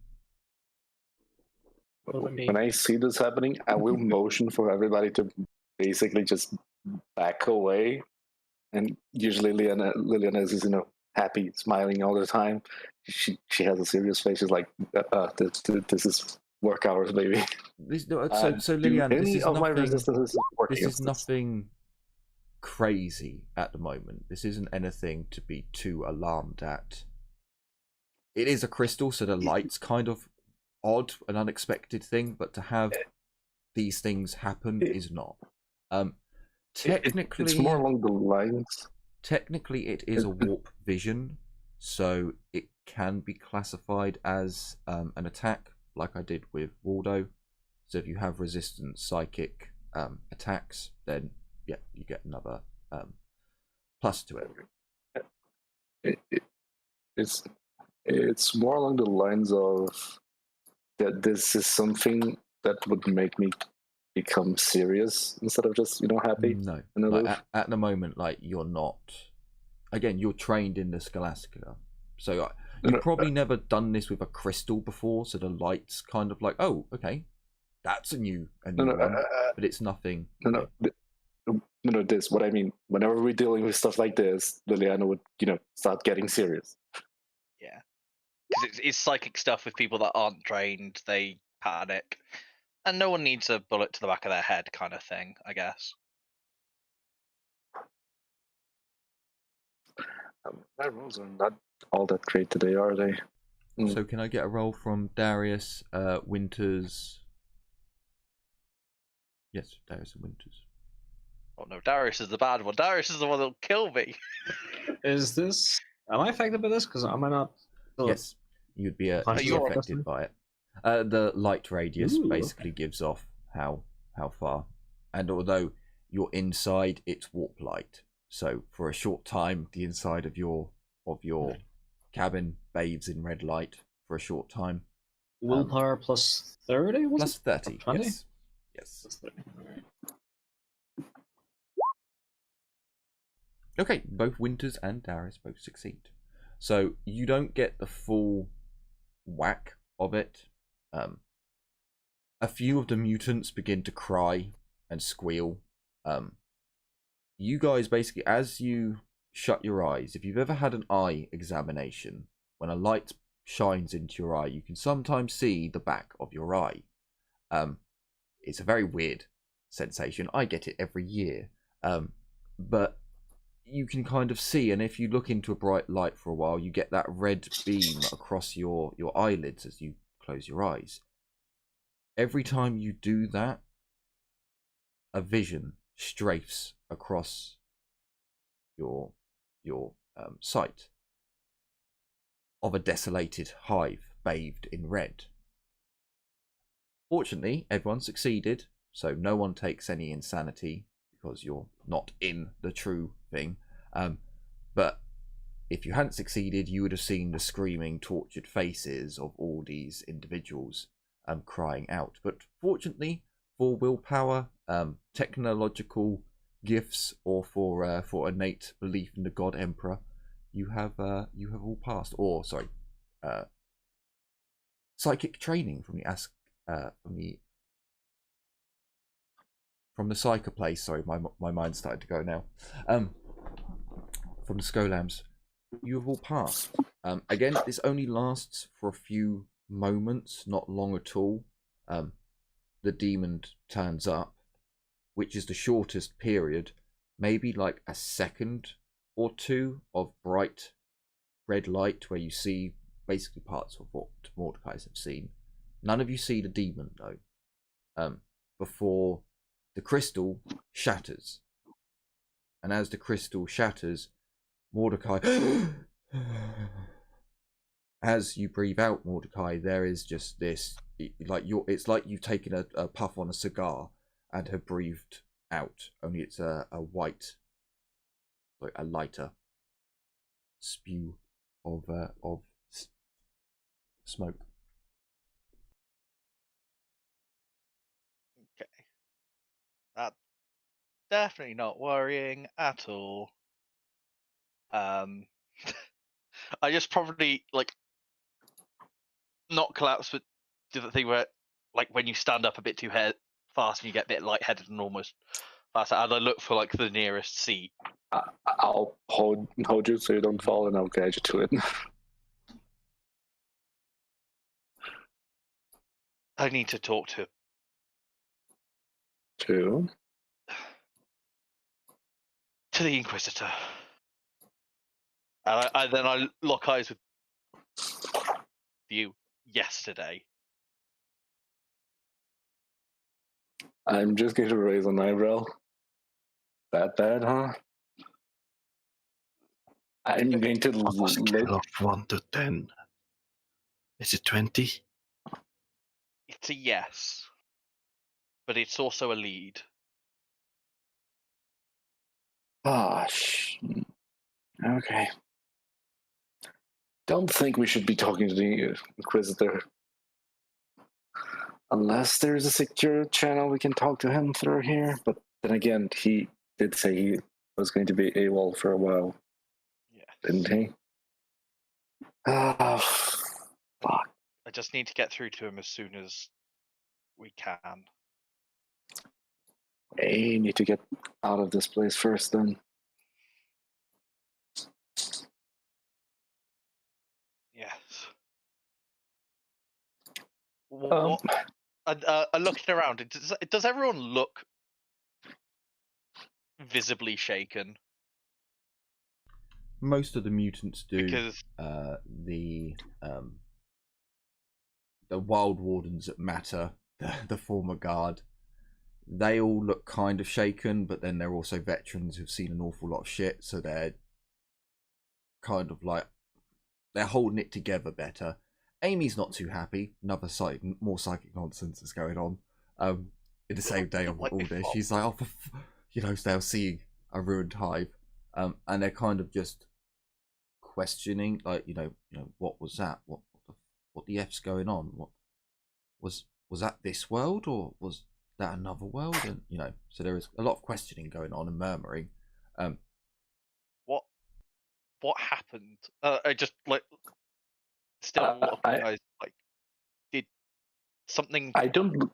When I see this happening, I will motion for everybody to basically just back away. And usually Liliana is, happy, smiling all the time. She has a serious face. She's like, this is work hours, baby. So Liliana, this is is nothing crazy at the moment. This isn't anything to be too alarmed at. It is a crystal, so the light's kind of odd, an unexpected thing, but to have these things happen is not. Technically, it's more along the lines. Technically, it is a warp vision, so it can be classified as an attack, like I did with Waldo. So if you have resistant psychic attacks, then yeah, you get another plus to it. It's more along the lines of that this is something that would make me become serious instead of just happy. No, like at the moment, like you're not. Again, you're trained in the Scholastica, so you've probably never done this with a crystal before. So the light's kind of like, oh, okay, that's a new one, but it's nothing. No, this what I mean. Whenever we're dealing with stuff like this, Liliana would start getting serious. Yeah, because it's psychic stuff with people that aren't trained. They panic. And no one needs a bullet to the back of their head kind of thing, I guess. My rolls are not all that great today, are they? So can I get a roll from Darius, Winters? Yes, Darius and Winters. Oh no, Darius is the bad one. Darius is the one that'll kill me. Am I affected by this? Because am I not? Yes, you'd be affected by it. The light radius basically gives off how far, and although you're inside, it's warp light. So for a short time, the inside of your cabin bathes in red light for a short time. Willpower plus 30? Plus 30. Yes. Plus 30. Okay, both Winters and Darius both succeed. So you don't get the full whack of it. A few of the mutants begin to cry and squeal. You guys basically, as you shut your eyes, if you've ever had an eye examination, when a light shines into your eye, you can sometimes see the back of your eye. It's a very weird sensation. I get it every year. But you can kind of see, and if you look into a bright light for a while, you get that red beam across your eyelids as you close your eyes. Every time you do that, a vision strafes across your sight of a desolated hive bathed in red. Fortunately, everyone succeeded, so no one takes any insanity because you're not in the true thing. But if you hadn't succeeded, you would have seen the screaming, tortured faces of all these individuals crying out. But fortunately, for willpower, technological gifts, or for innate belief in the God Emperor, you have all passed. Or sorry, psychic training from the Psycho place. Sorry, my mind's started to go now. From the Skolams, you have all passed. Again, this only lasts for a few moments, not long at all. The demon turns up, which is the shortest period, maybe like a second or two of bright red light where you see basically parts of what Mordecai's have seen. None of you see the demon though. before the crystal shatters. And as the crystal shatters, Mordecai... As you breathe out, Mordecai, there is just this... It's like you've taken a puff on a cigar and have breathed out. Only it's a white... like a lighter spew of smoke. Okay. That's definitely not worrying at all. I just probably like not collapse, but do the thing where like when you stand up a bit too fast and you get a bit lightheaded and almost pass out, and I look for like the nearest seat. I'll hold you so you don't fall, and I'll guide you to it. I need to talk to Two. the Inquisitor. And then I lock eyes with you yesterday. I'm just going to raise an eyebrow. That bad, huh? I'm going to On a scale look. of 1 to 10, is it 20? It's a yes, but it's also a lead. Okay. Don't think we should be talking to the Inquisitor. Unless there's a secure channel we can talk to him through here. But then again, he did say he was going to be AWOL for a while. Yeah. Didn't he? Oh, fuck. I just need to get through to him as soon as we can. I need to get out of this place first then. Yes. What? Looking around, does everyone look visibly shaken? Most of the mutants do. Because The Wild Wardens that matter, the former guard, they all look kind of shaken, but then they're also veterans who've seen an awful lot of shit, so they're kind of like they're holding it together better. Amy's not too happy. Another more psychic nonsense is going on. In the same day of all this, she's like, they'll see a ruined hive, and they're kind of just questioning, like, what was that? What the F's going on? What was that this world, or was that another world? And so there is a lot of questioning going on and murmuring. What happened? I just like still a lot of guys like did something. I don't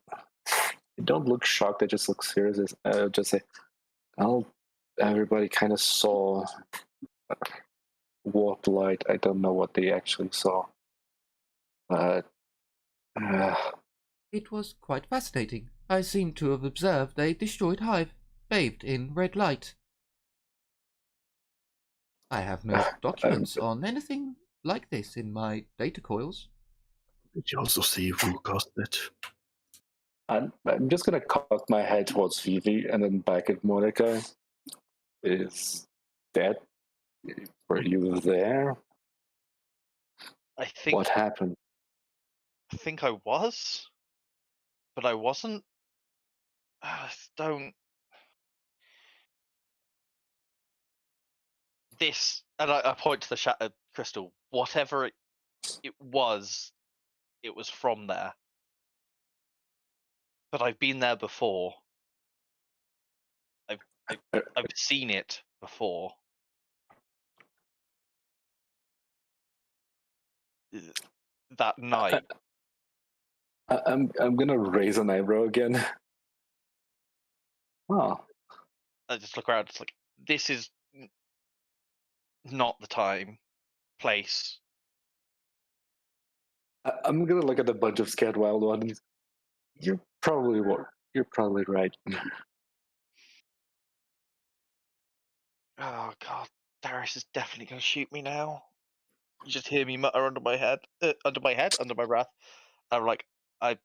look shocked. I just look serious. Just say, everybody kind of saw warped light. I don't know what they actually saw. But it was quite fascinating. I seem to have observed a destroyed hive, bathed in red light. I have no documents on anything like this in my data coils. Did you also see who caused it? I'm just gonna cock my head towards Vivi and then back at Monica. Is that? Were you there? I think. What happened? I think I was, but I wasn't. Don't. This, and I point to the shattered crystal. Whatever it was from there. But I've been there before. I've seen it before. That night. I'm gonna raise an eyebrow again. Oh. I just look around. It's like, this is not the time, place. I'm gonna look at a bunch of scared wild ones. You're probably right. Oh god, Darius is definitely gonna shoot me now. You just hear me mutter under my breath. I'm like, I'm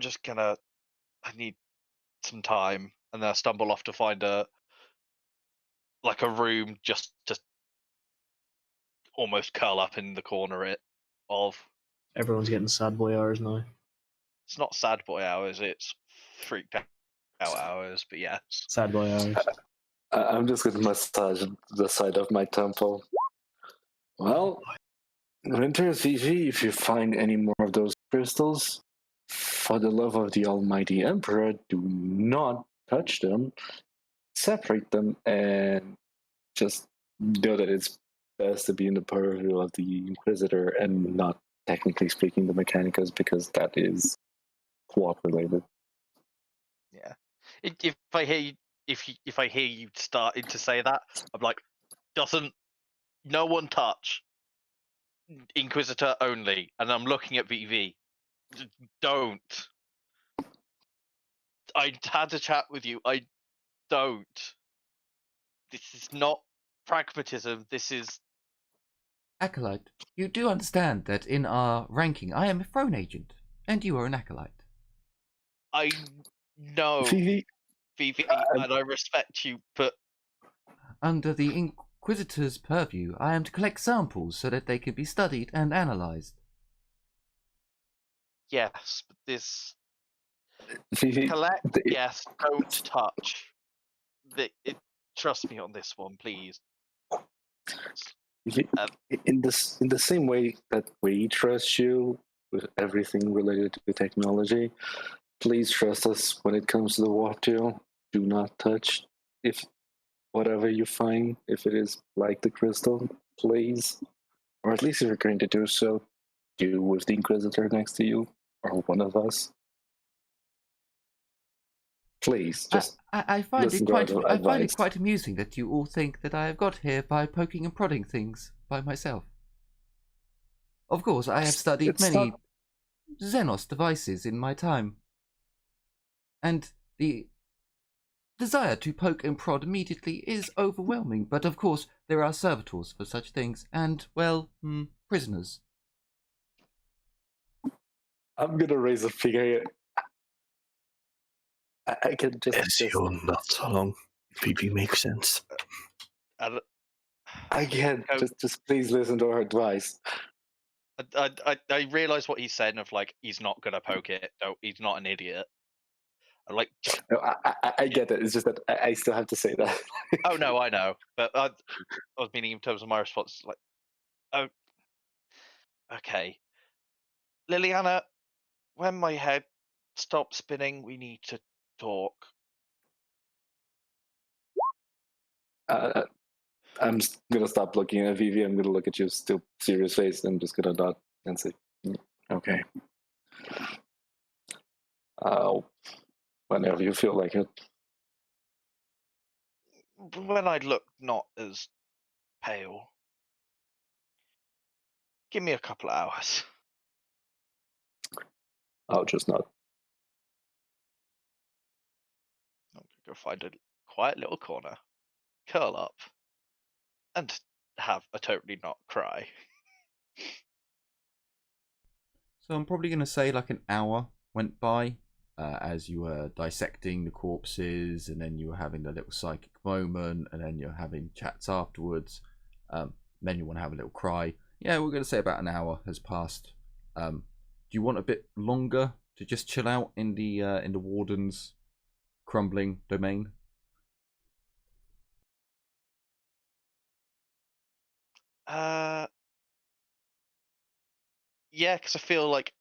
just gonna I need some time, and then I stumble off to find a room just to almost curl up in the corner of. Everyone's getting sad boy hours now. It's not sad boy hours, it's freaked out hours, but yes. Sad boy hours. I'm just going to massage the side of my temple. Well, Winters VV, if you find any more of those crystals, for the love of the Almighty Emperor, do not touch them, separate them, and just know that it's best to be in the purview of the Inquisitor and not, technically speaking, the Mechanicus, because that is co-op related. Yeah. If I hear you starting to say that, I'm like, doesn't no one touch Inquisitor only, and I'm looking at VV. Don't. I had a chat with you. I don't. This is not pragmatism. This is. Acolyte, you do understand that in our ranking, I am a throne agent, and you are an acolyte. I know, VV, VV, and I respect you, but Under the Inquisitor's purview, I am to collect samples so that they can be studied and analysed. yes, but this VV, collect. Yes, don't touch. Trust me on this one, please. in the same way that we trust you with everything related to technology, please trust us when it comes to the warp tool. Do not touch if whatever you find, if it is like the crystal, please. Or at least if you're going to do so, do with the Inquisitor next to you, or one of us. Please, just I find listen it to our quite. I find it advice. quite amusing that you all think that I have got here by poking and prodding things by myself. Of course, I have studied It's many not- Xenos devices in my time, and the desire to poke and prod immediately is overwhelming. But of course, there are servitors for such things, and well, prisoners. I'm gonna raise a finger here. I can Yes, you're not so long. VP makes sense. And Again, Oh. just please listen to our advice. I realize what he's saying of like he's not gonna poke it. No, he's not an idiot. I'm like, No, I get it. It's just that I still have to say that. oh no, I know, but I was meaning in terms of my response. Like, oh, okay, Liliana, when my head stops spinning, we need to talk. I'm just gonna stop looking at Vivi. I'm gonna look at you, still serious face, and I'm just gonna nod and say, "Okay." Whenever you feel like it. When I look not as pale, give me a couple of hours. I'll just nod. I'm gonna go find a quiet little corner, curl up, and have a totally not cry. So I'm probably going to say like an hour went by as you were dissecting the corpses, and then you were having a little psychic moment, and then you're having chats afterwards. Then you want to have a little cry. Yeah, we're going to say about an hour has passed. Do you want a bit longer to just chill out in the warden's crumbling domain? Yeah, because I feel like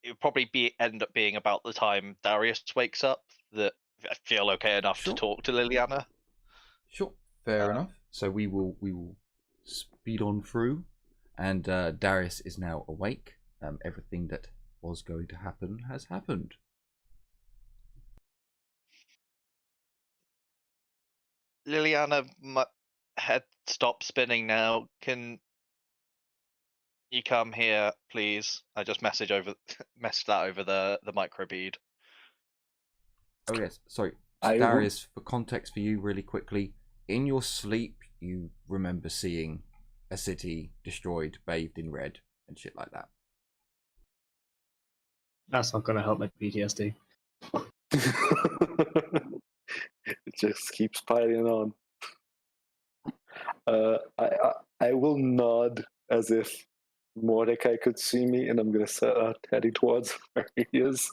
it would probably end up being about the time Darius wakes up that I feel okay enough Sure. to talk to Liliana. Sure, fair enough. So we will speed on through, and Darius is now awake. Everything that was going to happen has happened. Liliana, my head stopped spinning now. Can you come here, please? I just messaged that over the microbead. Oh yes, sorry. I Darius, for context for you really quickly, in your sleep you remember seeing a city destroyed, bathed in red, and shit like that. That's not going to help my PTSD. It just keeps piling on. I will nod as if Mordecai could see me, and I'm gonna set out heading towards where he is.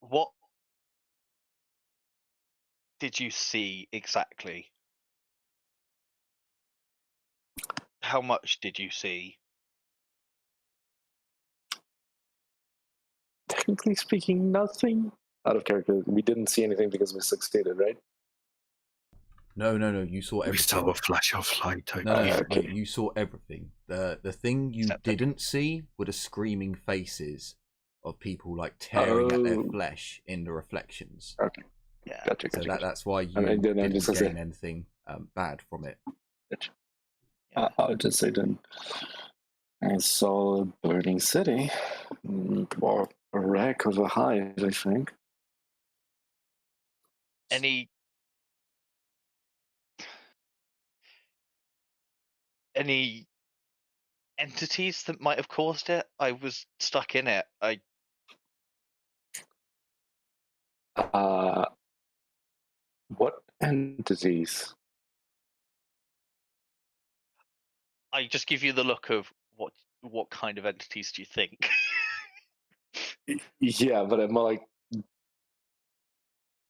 What did you see exactly? How much did you see? Technically speaking, nothing. Out of character, we didn't see anything because we succeeded, right? No. You saw We everything. saw a flash of light. No, Okay. you saw everything. The thing you Except that- didn't see were the screaming faces of people like tearing at their Oh. flesh in the reflections. Okay. Yeah. Gotcha. So that's why you And then didn't just gain say- anything bad from it. I'll just say then, I saw a burning city, or a wreck of a hive, I think. Any entities that might have caused it? I was stuck in it. What entities? I just give you the look of what kind of entities do you think? Yeah, but I'm more like,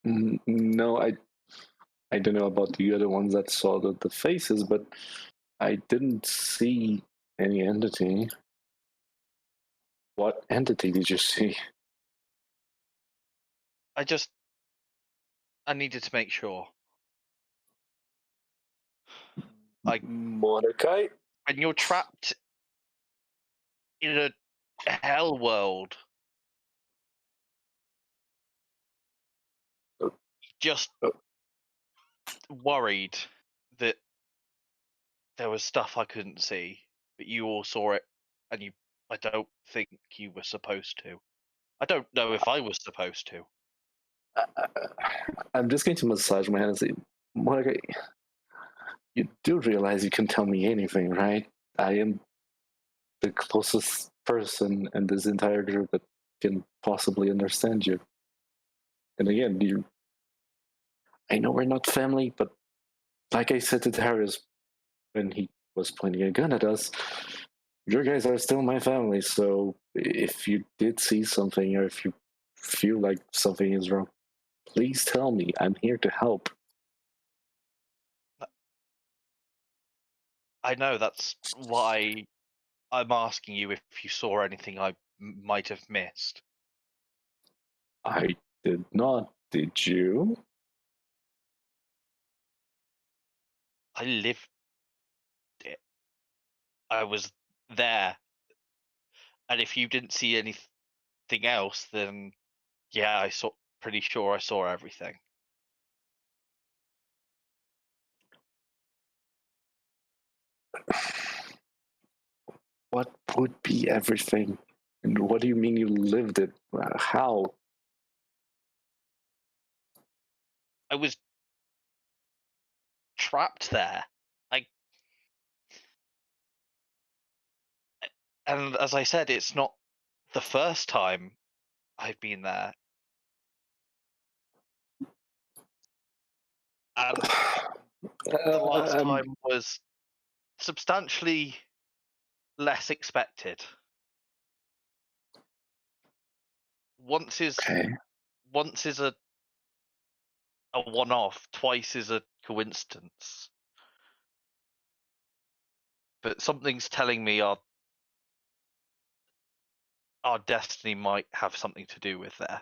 no, I don't know about the other ones that saw the faces, but I didn't see any entity. What entity did you see? I needed to make sure. Mordecai? When you're trapped in a hell world, just worried that there was stuff I couldn't see, but you all saw it, and I don't think you were supposed to. I don't know if I was supposed to. I'm just going to massage my hand and say, Mordecai, you do realize you can tell me anything, right? I am the closest person in this entire group that can possibly understand you. And again, I know we're not family, but like I said to Darius when he was pointing a gun at us, your guys are still my family, so if you did see something or if you feel like something is wrong, please tell me. I'm here to help. I know, that's why I'm asking you if you saw anything I might have missed. I did not. Did you? I lived it. I was there. And if you didn't see anything else, then yeah, pretty sure I saw everything. What would be everything? And what do you mean you lived it? How? I was trapped there. And as I said, it's not the first time I've been there. And the last time was substantially less expected. Once is a one-off, twice is a coincidence. But something's telling me our destiny might have something to do with there.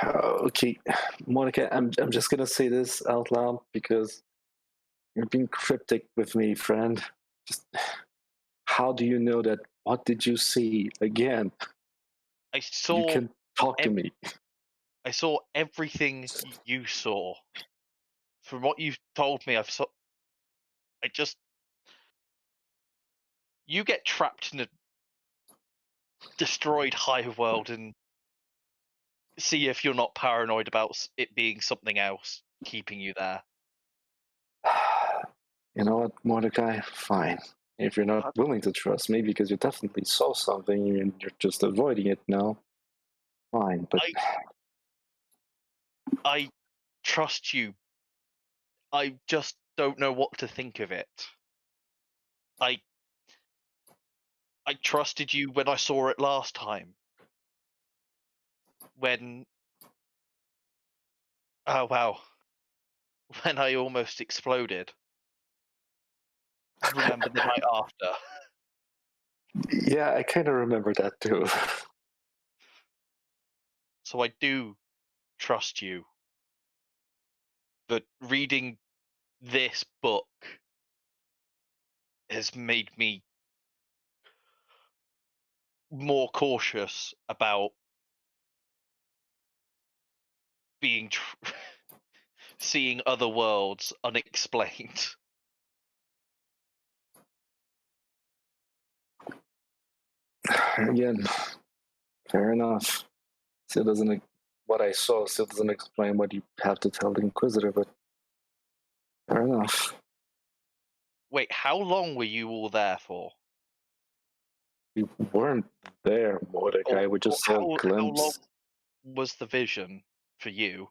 Okay, Monica, I'm just gonna say this out loud because you're being cryptic with me, friend. Just how do you know that? What did you see? Again, I saw. You can talk to me. I saw everything you saw. From what you've told me, you get trapped in a destroyed hive world, and see if you're not paranoid about it being something else keeping you there. You know what, Mordecai? Fine. If you're not willing to trust me because you definitely saw something and you're just avoiding it now, fine. But I trust you. I just don't know what to think of it. I trusted you when I saw it last time. When oh wow. When I almost exploded. Remember the night after. yeah, I kind of remember that too. So I do trust you. But reading this book has made me more cautious about being seeing other worlds unexplained. Again, fair enough. Still doesn't. What I saw still doesn't explain what you have to tell the Inquisitor, but fair enough. Wait, how long were you all there for? We weren't there, Mordecai. We just saw a glimpse. How long was the vision for you?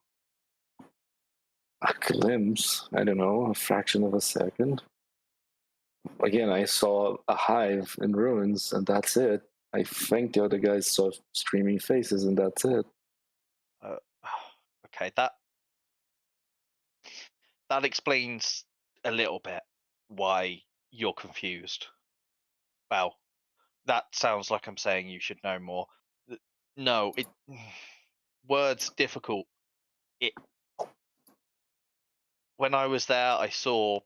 A glimpse? I don't know, a fraction of a second. Again, I saw a hive in ruins, and that's it. I think the other guys saw streaming faces, and that's it. Okay, that explains a little bit why you're confused. Well, that sounds like I'm saying you should know more. No, words difficult. When I was there, I saw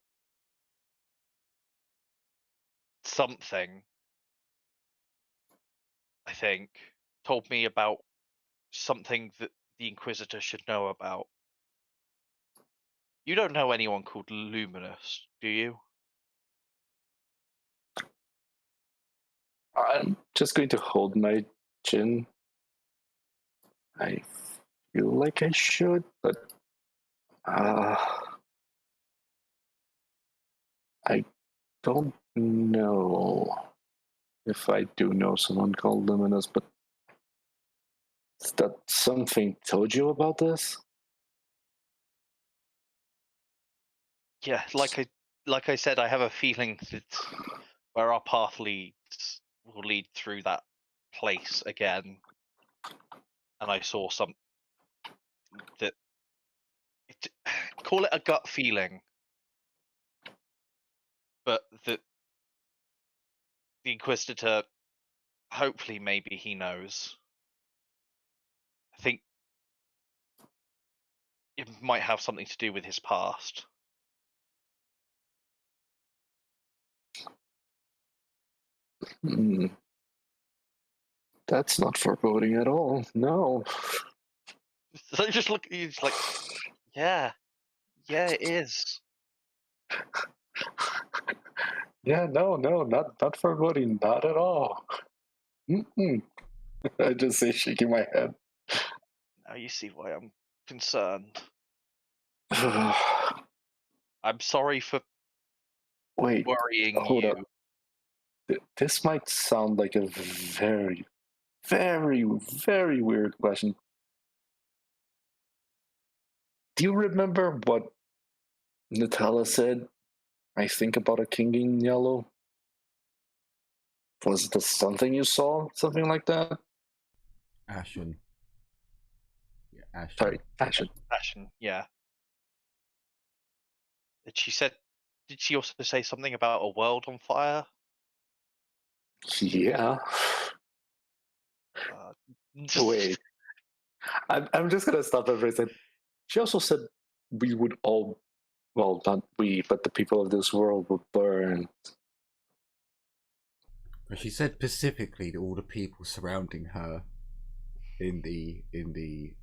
something. I think told me about something that the Inquisitor should know about. You don't know anyone called Luminous, do you? I'm just going to hold my chin. I feel like I should, but I don't know if I do know someone called Luminous, but is that something told you about this? Yeah, like I said, I have a feeling that where our path leads will lead through that place again. And I saw some that call it a gut feeling, but that the Inquisitor, hopefully, maybe he knows. I think it might have something to do with his past. That's not foreboding at all. No. So just look, he's like, yeah, it is. Yeah, no, not foreboding, not at all. I just say, shaking my head. Now you see why I'm concerned. Wait, I'm sorry for worrying hold you. up. This might sound like a very, very, very weird question. Do you remember what Nutella said? I think about a king in yellow. Was this something you saw? Something like that? Ashen. Yeah, Ashen. Sorry, Ashen. Ashen, yeah. Did she also say something about a world on fire? Yeah. Wait. I'm just gonna stop there for a second. She also said we would all, well, not we, but the people of this world would burn. But she said specifically to all the people surrounding her in the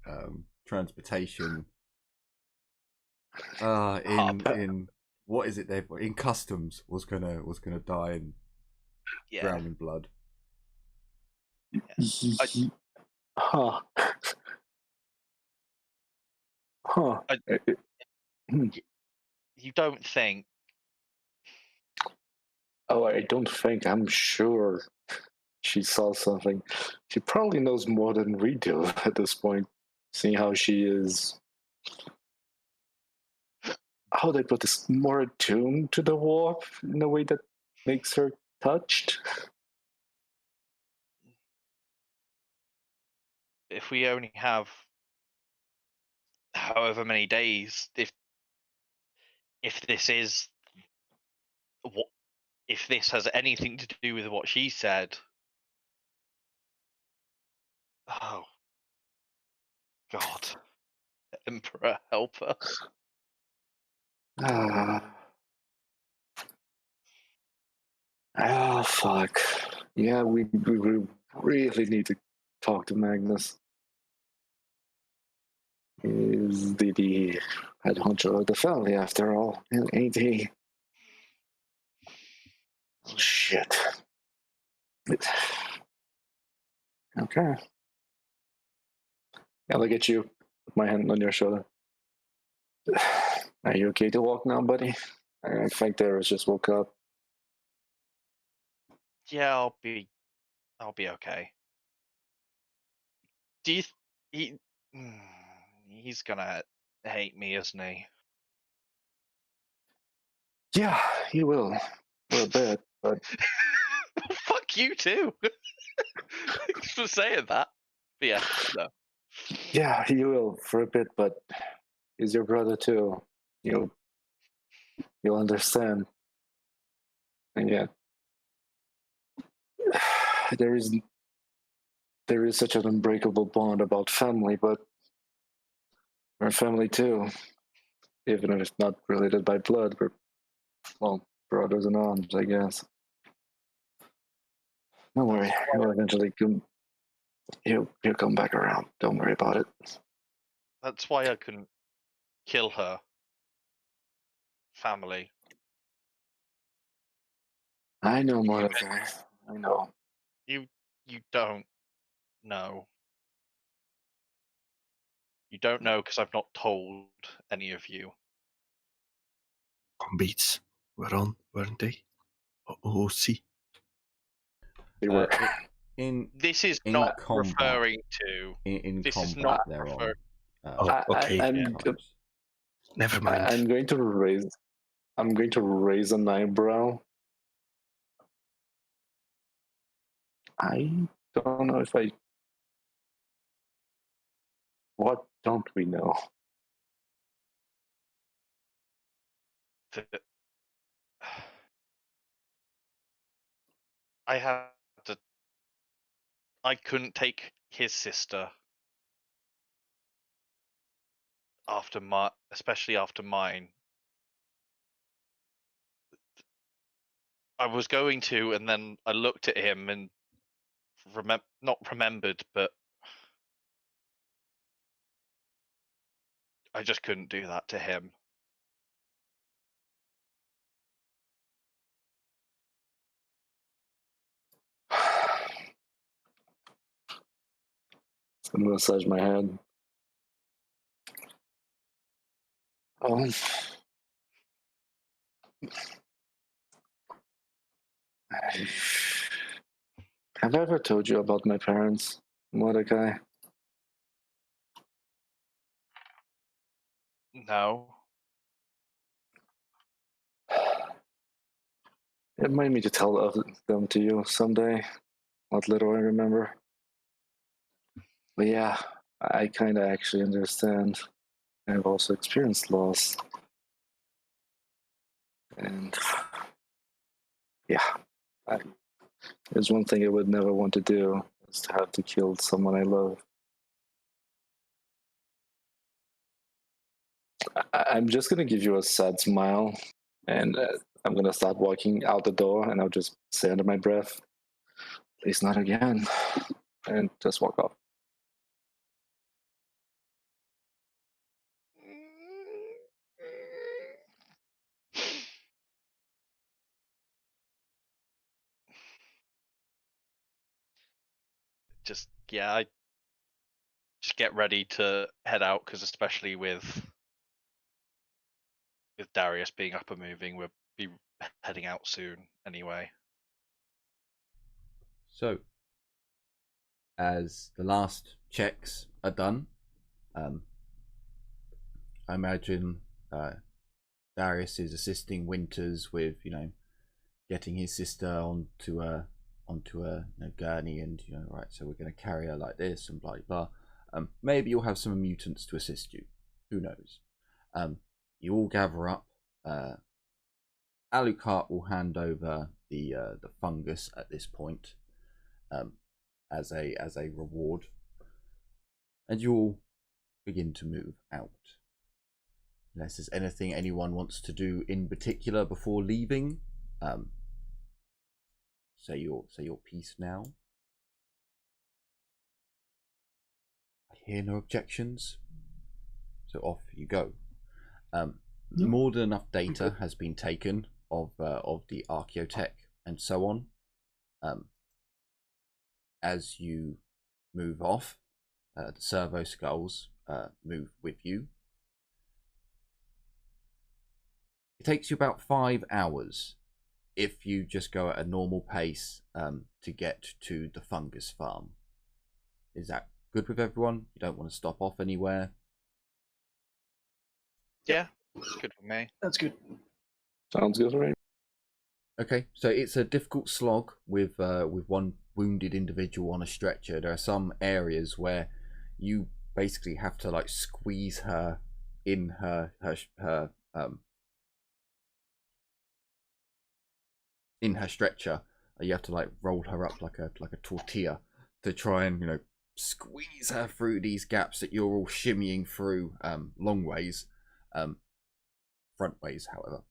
transportation. In what is it? In customs was gonna die and drown in blood. Huh. Huh. I- Hmm. You don't think? Oh, I don't think. I'm sure she saw something. She probably knows more than we do at this point, seeing how she is. How they put this, more attuned to the warp in a way that makes her touched. If we only have however many days, if this is what, if this has anything to do with what she said, oh God, Emperor, help us. Ah, fuck. Yeah, we really need to talk to Magnus. He's the head honcho of the family, after all, ain't he? Shit. Okay. I look at you, with my hand on your shoulder. Are you okay to walk now, buddy? I think Darius just woke up. Yeah, I'll be okay. Do you? He's gonna hate me, isn't he? Yeah, he will. For a bit, but Fuck you too. Thanks for saying that. But yeah, no. yeah, he will for a bit, but he's your brother too. You'll understand. And yet there is such an unbreakable bond about family, but we're family too. Even if it's not related by blood, we're, well, brothers in arms, I guess. Don't worry, he'll eventually come. He'll come back around. Don't worry about it. That's why I couldn't kill her family. I know, Mordecai. I know. You don't know. You don't know because I've not told any of you. Combeats were on, weren't they? Oh, see. They were. In This is in not combat, referring to. in This is combat, not they're refer- on. Okay. I'm Never mind. going to raise. I'm going to raise an eyebrow. I don't know if I. What don't we know? I had to. I couldn't take his sister after especially after mine. I was going to, and then I looked at him and not remembered, but I just couldn't do that to him. I'm gonna massage my head. Have I ever told you about my parents, Mordecai? No. It might me to tell them to you someday. What little I remember. But yeah, I kind of actually understand. I've also experienced loss. And yeah, there's one thing I would never want to do, is to have to kill someone I love. I'm just going to give you a sad smile, and I'm going to start walking out the door, and I'll just say under my breath, please not again, and just walk off. Just yeah, I just get ready to head out, because especially with Darius being up and moving, we'll be heading out soon anyway. So, as the last checks are done, I imagine Darius is assisting Winters with, getting his sister onto a gurney, and right, so we're going to carry her like this and blah blah. Maybe you'll have some mutants to assist you. Who knows? You all gather up. Alucard will hand over the fungus at this point, as a reward, and you all begin to move out. Unless there's anything anyone wants to do in particular before leaving, say your piece now. I hear no objections, so off you go. More than enough data has been taken of the archaeotech and so on. As you move off, the servo skulls move with you. It takes you about 5 hours if you just go at a normal pace to get to the fungus farm. Is that good with everyone? You don't want to stop off anywhere? Yeah, it's good for me. That's good. Sounds good, right? Okay, so it's a difficult slog with one wounded individual on a stretcher. There are some areas where you basically have to like squeeze her in her stretcher. You have to like roll her up like a tortilla to try and squeeze her through these gaps that you're all shimmying through long ways, front ways, however.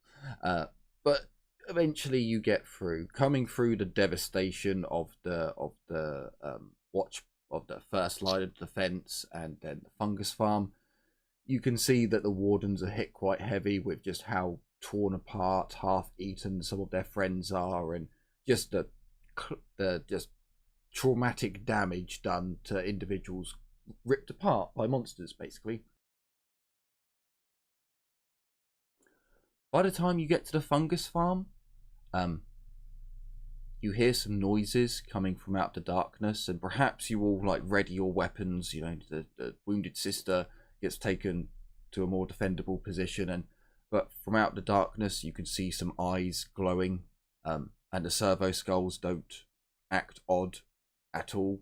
But eventually you get through, coming through the devastation of the watch of the first line of defense and then the fungus farm. You can see that the wardens are hit quite heavy with just how torn apart, half eaten some of their friends are, and just the just traumatic damage done to individuals ripped apart by monsters, basically. By the time you get to the fungus farm, you hear some noises coming from out the darkness, and perhaps you all like ready your weapons. The wounded sister gets taken to a more defendable position, but from out the darkness you can see some eyes glowing, and the servo skulls don't act odd at all.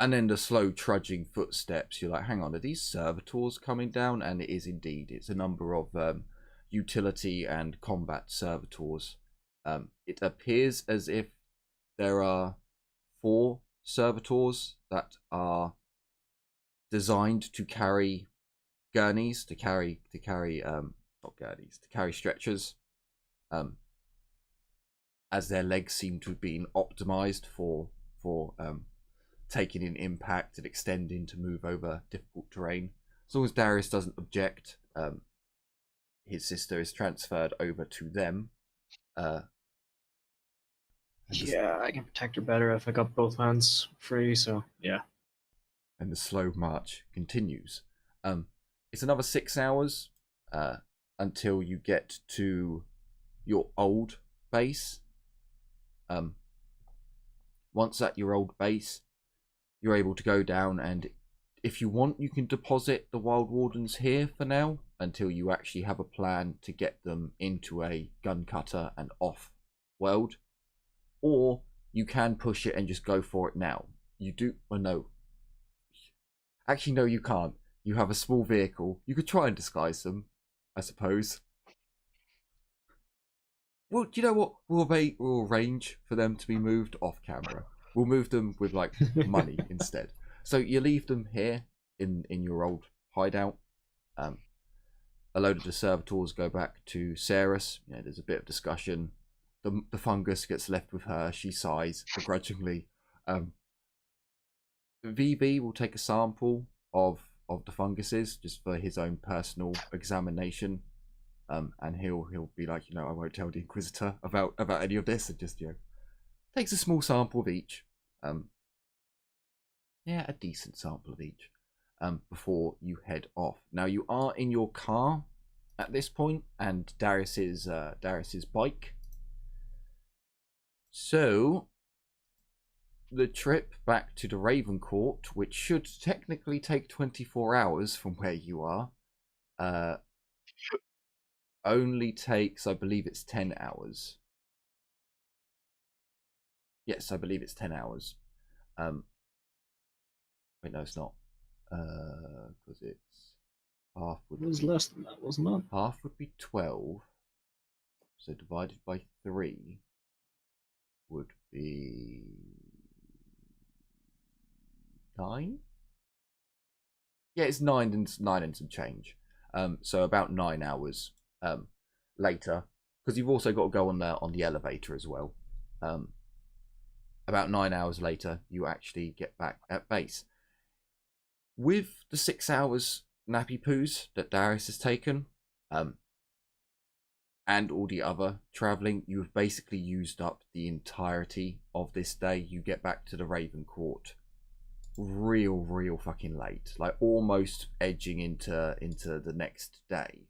And then the slow trudging footsteps. You're like, hang on, are these servitors coming down? And it is indeed. It's a number of utility and combat servitors. It appears as if there are 4 servitors that are designed to carry gurneys, to carry stretchers, as their legs seem to have been optimized for taking in impact and extending to move over difficult terrain. As long as Darius doesn't object, his sister is transferred over to them. Yeah, I can protect her better if I got both hands free, so yeah. And the slow march continues. It's another 6 hours until you get to your old base. Once at your old base, you're able to go down, and if you want, you can deposit the Wild Wardens here for now until you actually have a plan to get them into a gun cutter and off world. Or you can push it and just go for it now. You do, or no. Actually, no, you can't. You have a small vehicle. You could try and disguise them, I suppose. Well, do you know what? We'll arrange for them to be moved off camera. We'll move them with like money instead. So you leave them here in your old hideout. A load of the servitors go back to Ceres. There's a bit of discussion. The fungus gets left with her. She sighs begrudgingly. VB will take a sample of the funguses just for his own personal examination. And he'll be like, I won't tell the Inquisitor about any of this, and just takes a small sample of each. a decent sample of each before you head off. Now you are in your car at this point, and Darius's bike. So the trip back to the Raven Court, which should technically take 24 hours from where you are, only takes, I believe it's 10 hours. Yes, I believe it's 10 hours. Wait, no, it's not. Because it's half would It was be, less than that, wasn't it? half would be 12. So divided by 3 would be 9. Yeah, it's 9 and some change. So about 9 hours later, because you've also got to go on the elevator as well. About 9 hours later, you actually get back at base. With the 6 hours nappy poos that Darius has taken, and all the other travelling, you've basically used up the entirety of this day. You get back to the Raven Court real fucking late, like almost edging into the next day.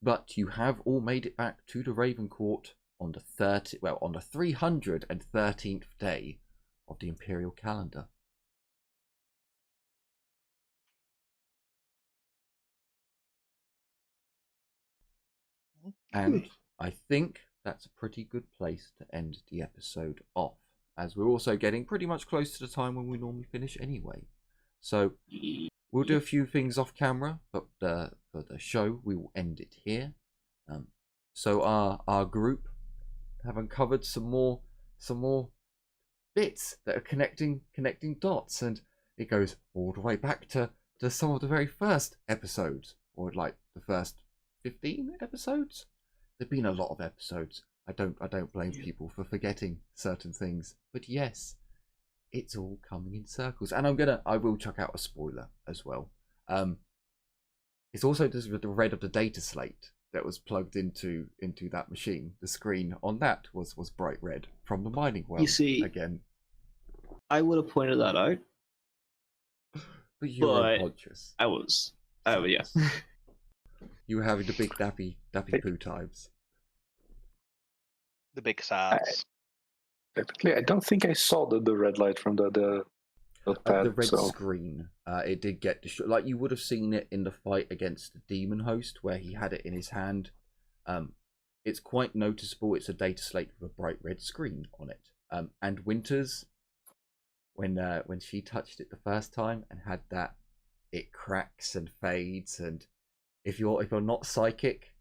But you have all made it back to the Raven Court on the 313th day of the Imperial calendar. And I think that's a pretty good place to end the episode off, as we're also getting pretty much close to the time when we normally finish anyway. So we'll do a few things off camera, but for the show we will end it here. So our group have uncovered some more bits that are connecting dots, and it goes all the way back to some of the very first episodes, or like the first 15 episodes. There've been a lot of episodes. I don't blame people for forgetting certain things, but yes, it's all coming in circles. And I will chuck out a spoiler as well. It's also just the red of the data slate that was plugged into that machine. The screen on that was bright red from the mining well. You see, again, I would have pointed that out, but you were unconscious. I was. Oh yeah. You were having the big dappy poo times. The big sads. Technically, I don't think I saw the red light from the pad. The red screen. It did get destroyed. Like you would have seen it in the fight against the demon host, where he had it in his hand. It's quite noticeable. It's a data slate with a bright red screen on it. And Winters, when she touched it the first time and had that, it cracks and fades, and if you're not psychic,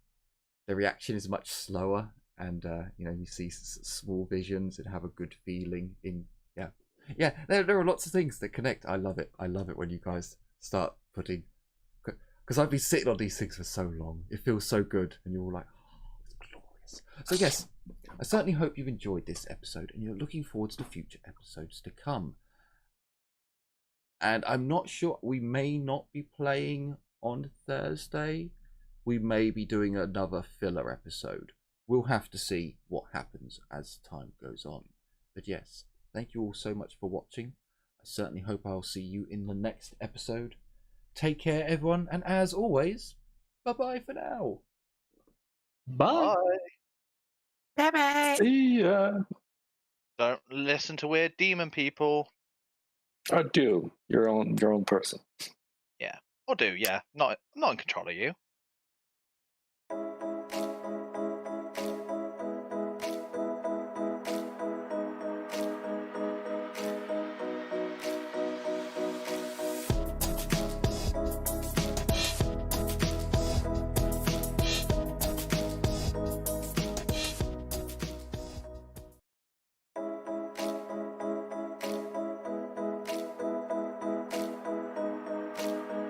the reaction is much slower, and you see small visions and have a good feeling in. Yeah, there are lots of things that connect. I love it when you guys start putting, because I've been sitting on these things for so long. It feels so good, and you're all like, oh, it's glorious. So yes, I certainly hope you've enjoyed this episode and you're looking forward to the future episodes to come. And I'm not sure, we may not be playing on Thursday. We may be doing another filler episode. We'll have to see what happens as time goes on. But yes, thank you all so much for watching. I certainly hope I'll see you in the next episode. Take care, everyone, and as always, bye-bye for now. Bye. Bye-bye. See ya. Don't listen to weird demon people. Or do your own person. Yeah. Or do, yeah. I'm not in control of you.